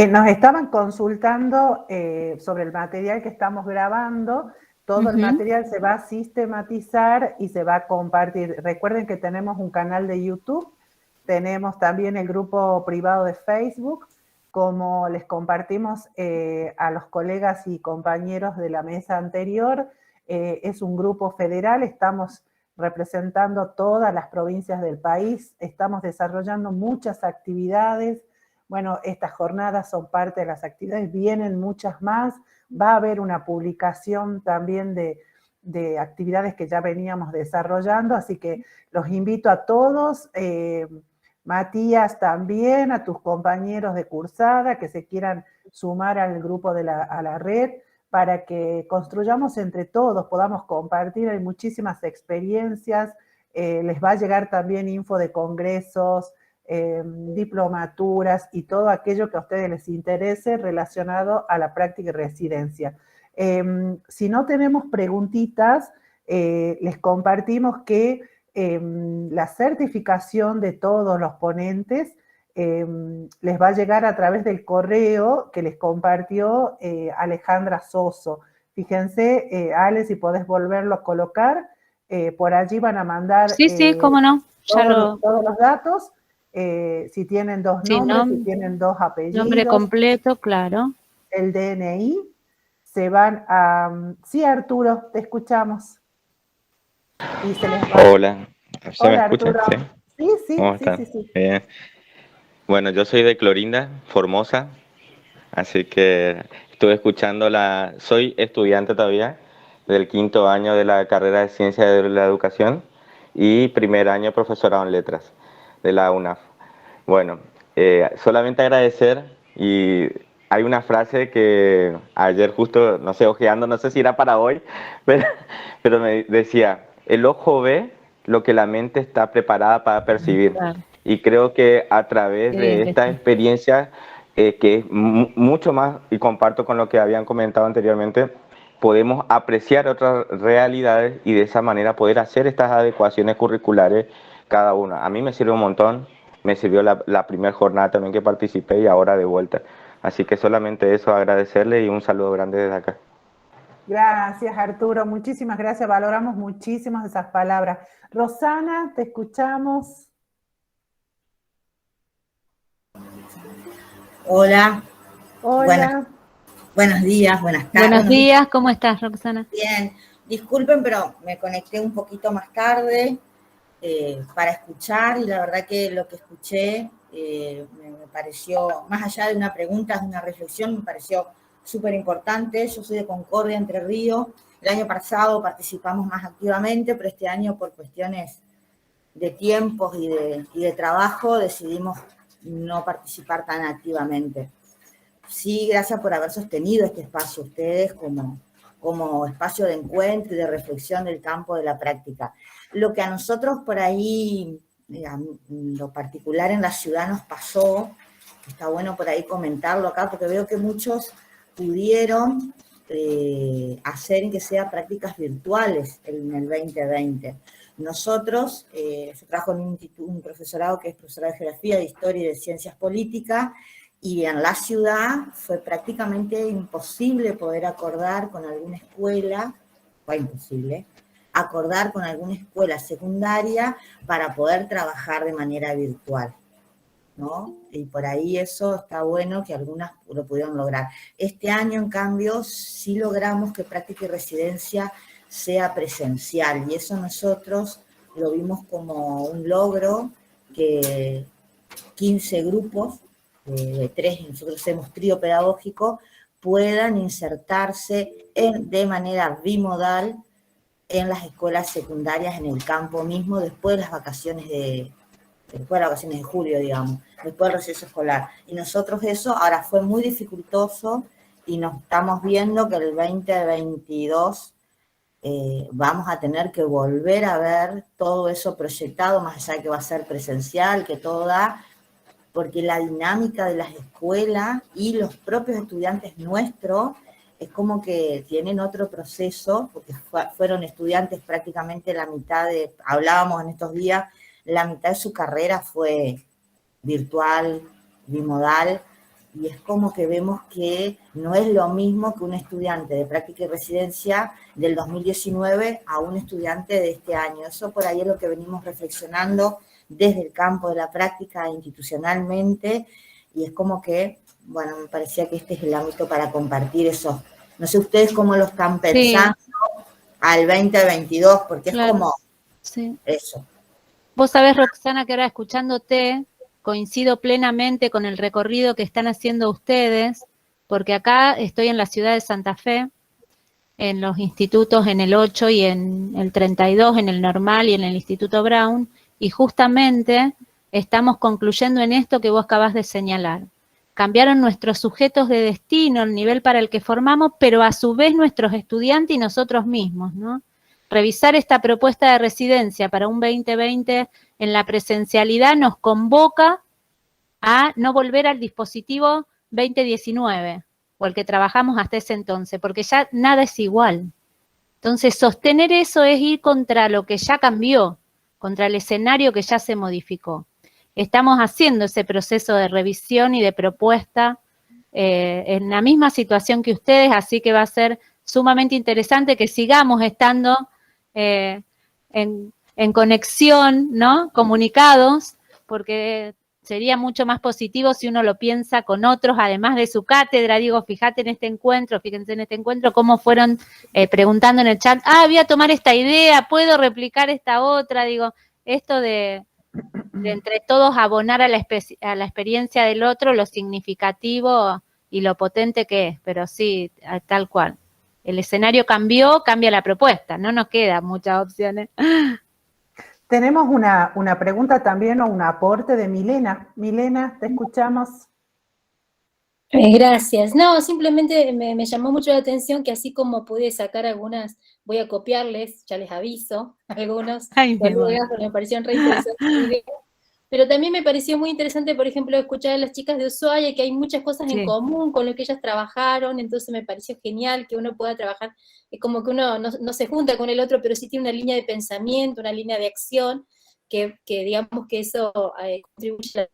Nos estaban consultando sobre el material que estamos grabando. Todo el material se va a sistematizar y se va a compartir. Recuerden que tenemos un canal de YouTube, tenemos también el grupo privado de Facebook. Como les compartimos a los colegas y compañeros de la mesa anterior, es un grupo federal, estamos representando todas las provincias del país, estamos desarrollando muchas actividades. Bueno, estas jornadas son parte de las actividades, vienen muchas más, va a haber una publicación también de actividades que ya veníamos desarrollando, así que los invito a todos, Matías también, a tus compañeros de cursada que se quieran sumar al grupo a la red, para que construyamos entre todos, podamos compartir, hay muchísimas experiencias, les va a llegar también info de congresos, diplomaturas y todo aquello que a ustedes les interese relacionado a la práctica y residencia. Si no tenemos preguntitas, les compartimos que la certificación de todos los ponentes les va a llegar a través del correo que les compartió Alejandra Soso. Fíjense, Ale, si podés volverlo a colocar, por allí van a mandar sí, cómo no. todos los datos. Si tienen dos nombres, si tienen dos apellidos. Nombre completo, claro. El DNI. Se van a... Sí, Arturo, te escuchamos. Hola, ¿Se me Hola, escucha? Arturo. Sí. Sí, ¿Cómo sí, están? sí, sí. Bien. Bueno, yo soy de Clorinda, Formosa, así que estuve escuchando soy estudiante todavía del 5º año de la carrera de Ciencia de la Educación y primer año profesorado en Letras de la UNAF. Bueno, solamente agradecer, y hay una frase que ayer justo, no sé, ojeando, no sé si era para hoy, pero me decía, el ojo ve lo que la mente está preparada para percibir. Claro. Y creo que a través Qué de bien que esta sí. experiencia, que es mucho más, y comparto con lo que habían comentado anteriormente, podemos apreciar otras realidades y de esa manera poder hacer estas adecuaciones curriculares cada una. A mí me sirve un montón, me sirvió la primera jornada también que participé y ahora de vuelta. Así que solamente eso, agradecerle y un saludo grande desde acá. Gracias, Arturo. Muchísimas gracias. Valoramos muchísimas esas palabras. Rosana, te escuchamos. Hola. Hola. Buenos días, buenas tardes. Buenos días, ¿cómo estás, Roxana? Bien, disculpen, pero me conecté un poquito más tarde para escuchar y la verdad que lo que escuché me pareció, más allá de una pregunta, de una reflexión, me pareció súper importante. Yo soy de Concordia, Entre Ríos. El año pasado participamos más activamente, pero este año por cuestiones de tiempos y de trabajo decidimos no participar tan activamente. Sí, gracias por haber sostenido este espacio ustedes como espacio de encuentro y de reflexión del campo de la práctica. Lo que a nosotros por ahí, lo particular en la ciudad nos pasó, está bueno por ahí comentarlo acá, porque veo que muchos pudieron hacer que sea prácticas virtuales en el 2020. Nosotros, yo trabajo en un profesorado que es profesorado de Geografía, de Historia y de Ciencias Políticas, y en la ciudad fue prácticamente imposible poder acordar con alguna escuela, fue imposible, acordar con alguna escuela secundaria para poder trabajar de manera virtual, ¿no? Y por ahí eso está bueno que algunas lo pudieron lograr. Este año, en cambio, sí logramos que práctica y residencia sea presencial, y eso nosotros lo vimos como un logro, que 15 grupos, de 3, nosotros hacemos trío pedagógico, puedan insertarse de manera bimodal en las escuelas secundarias, en el campo mismo, después de las vacaciones de julio, digamos, después del receso escolar. Y nosotros eso ahora fue muy dificultoso y nos estamos viendo que el 2022 vamos a tener que volver a ver todo eso proyectado, más allá de que va a ser presencial, que todo da, porque la dinámica de las escuelas y los propios estudiantes nuestros es como que tienen otro proceso, porque fueron estudiantes prácticamente la mitad hablábamos en estos días, la mitad de su carrera fue virtual, bimodal, y es como que vemos que no es lo mismo que un estudiante de práctica y residencia del 2019 a un estudiante de este año. Eso por ahí es lo que venimos reflexionando desde el campo de la práctica institucionalmente, y es como que, bueno, me parecía que este es el ámbito para compartir eso. No sé ustedes cómo lo están pensando al 2022, porque es como eso. Vos sabés, Roxana, que ahora escuchándote, coincido plenamente con el recorrido que están haciendo ustedes, porque acá estoy en la ciudad de Santa Fe, en los institutos, en el 8 y en el 32, en el normal y en el Instituto Brown, y justamente estamos concluyendo en esto que vos acabás de señalar. Cambiaron nuestros sujetos de destino, el nivel para el que formamos, pero a su vez nuestros estudiantes y nosotros mismos, ¿no? Revisar esta propuesta de residencia para un 2020 en la presencialidad nos convoca a no volver al dispositivo 2019, o el que trabajamos hasta ese entonces, porque ya nada es igual. Entonces, sostener eso es ir contra lo que ya cambió, contra el escenario que ya se modificó. Estamos haciendo ese proceso de revisión y de propuesta en la misma situación que ustedes, así que va a ser sumamente interesante que sigamos estando en conexión, ¿no? Comunicados, porque sería mucho más positivo si uno lo piensa con otros, además de su cátedra. Digo, fíjense en este encuentro, cómo fueron preguntando en el chat, voy a tomar esta idea, puedo replicar esta otra. Digo, esto de entre todos abonar a la experiencia del otro lo significativo y lo potente que es, pero sí, tal cual. El escenario cambió, cambia la propuesta, no nos quedan muchas opciones. Tenemos una pregunta también o un aporte de Milena. Milena, te escuchamos. Gracias. No, simplemente me llamó mucho la atención que así como pude sacar algunas, voy a copiarles, ya les aviso, algunos colegas, porque me parecieron re interesantes. Pero también me pareció muy interesante, por ejemplo, escuchar a las chicas de Ushuaia, que hay muchas cosas en común con lo que ellas trabajaron, entonces me pareció genial que uno pueda trabajar, es como que uno no se junta con el otro, pero sí tiene una línea de pensamiento, una línea de acción, que digamos que eso contribuye a la...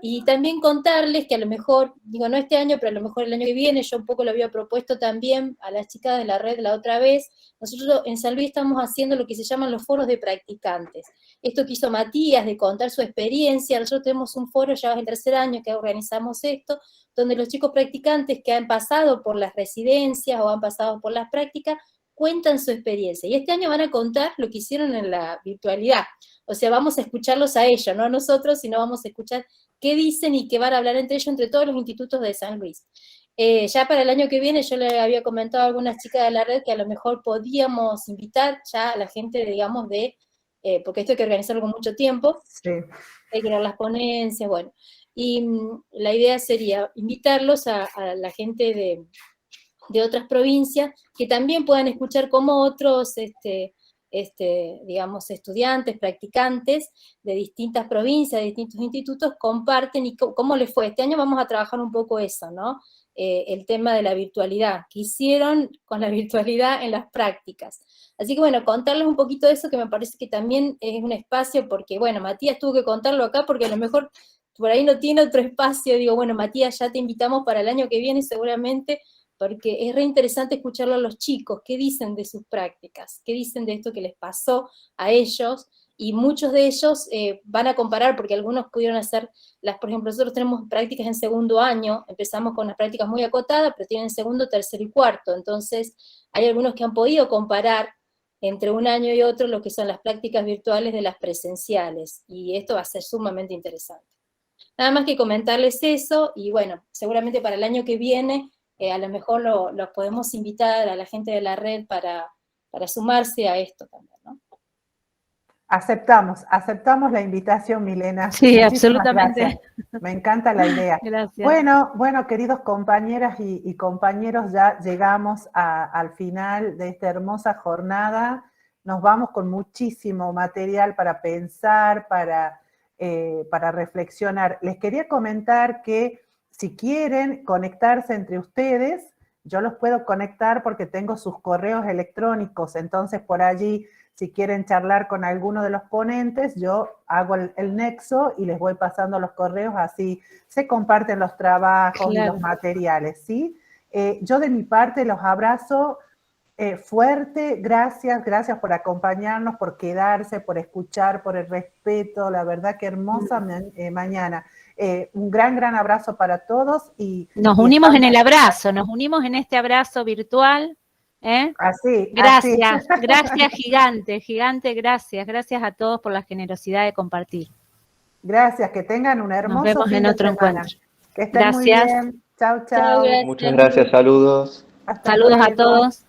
Y también contarles que a lo mejor, digo, no este año, pero a lo mejor el año que viene, yo un poco lo había propuesto también a las chicas de la red la otra vez, nosotros en San Luis estamos haciendo lo que se llaman los foros de practicantes. Esto que hizo Matías, de contar su experiencia, nosotros tenemos un foro, ya es el 3er año que organizamos esto, donde los chicos practicantes que han pasado por las residencias o han pasado por las prácticas, cuentan su experiencia. Y este año van a contar lo que hicieron en la virtualidad. O sea, vamos a escucharlos a ellos, no a nosotros, sino vamos a escuchar qué dicen y qué van a hablar entre ellos, entre todos los institutos de San Luis. Ya para el año que viene yo le había comentado a algunas chicas de la red que a lo mejor podíamos invitar ya a la gente, digamos, porque esto hay que organizarlo con mucho tiempo, hay que dar las ponencias, bueno. Y la idea sería invitarlos a la gente de otras provincias que también puedan escuchar cómo otros digamos, estudiantes, practicantes de distintas provincias, de distintos institutos, comparten y cómo les fue. Este año vamos a trabajar un poco eso, ¿no? El tema de la virtualidad, qué hicieron con la virtualidad en las prácticas. Así que bueno, contarles un poquito de eso, que me parece que también es un espacio, porque bueno, Matías tuvo que contarlo acá, porque a lo mejor por ahí no tiene otro espacio. Digo, bueno, Matías, ya te invitamos para el año que viene seguramente, porque es re interesante escucharlo a los chicos, qué dicen de sus prácticas, qué dicen de esto que les pasó a ellos, y muchos de ellos van a comparar, porque algunos pudieron hacer, por ejemplo, nosotros tenemos prácticas en 2.º año, empezamos con las prácticas muy acotadas, pero tienen 2º, 3.º y 4.º, entonces hay algunos que han podido comparar entre un año y otro lo que son las prácticas virtuales de las presenciales, y esto va a ser sumamente interesante. Nada más que comentarles eso, y bueno, seguramente para el año que viene, a lo mejor los podemos invitar a la gente de la red para sumarse a esto también, ¿no? Aceptamos la invitación, Milena. Sí, muchísimas absolutamente. Gracias. Me encanta la idea. Gracias. Bueno, queridos compañeras y compañeros, ya llegamos al final de esta hermosa jornada. Nos vamos con muchísimo material para pensar, para reflexionar. Les quería comentar que si quieren conectarse entre ustedes, yo los puedo conectar porque tengo sus correos electrónicos, entonces por allí, si quieren charlar con alguno de los ponentes, yo hago el nexo y les voy pasando los correos, así se comparten los trabajos y los materiales, ¿sí? Yo de mi parte los abrazo fuerte, gracias por acompañarnos, por quedarse, por escuchar, por el respeto, la verdad que hermosa mañana. Un gran abrazo para todos. Nos unimos en el abrazo, nos unimos en este abrazo virtual. Así. Gracias, gracias gigante, gracias a todos por la generosidad de compartir. Gracias, que tengan un hermoso Nos vemos en otro encuentro. Que estén muy bien. Chau. Muchas gracias, saludos. Saludos a todos.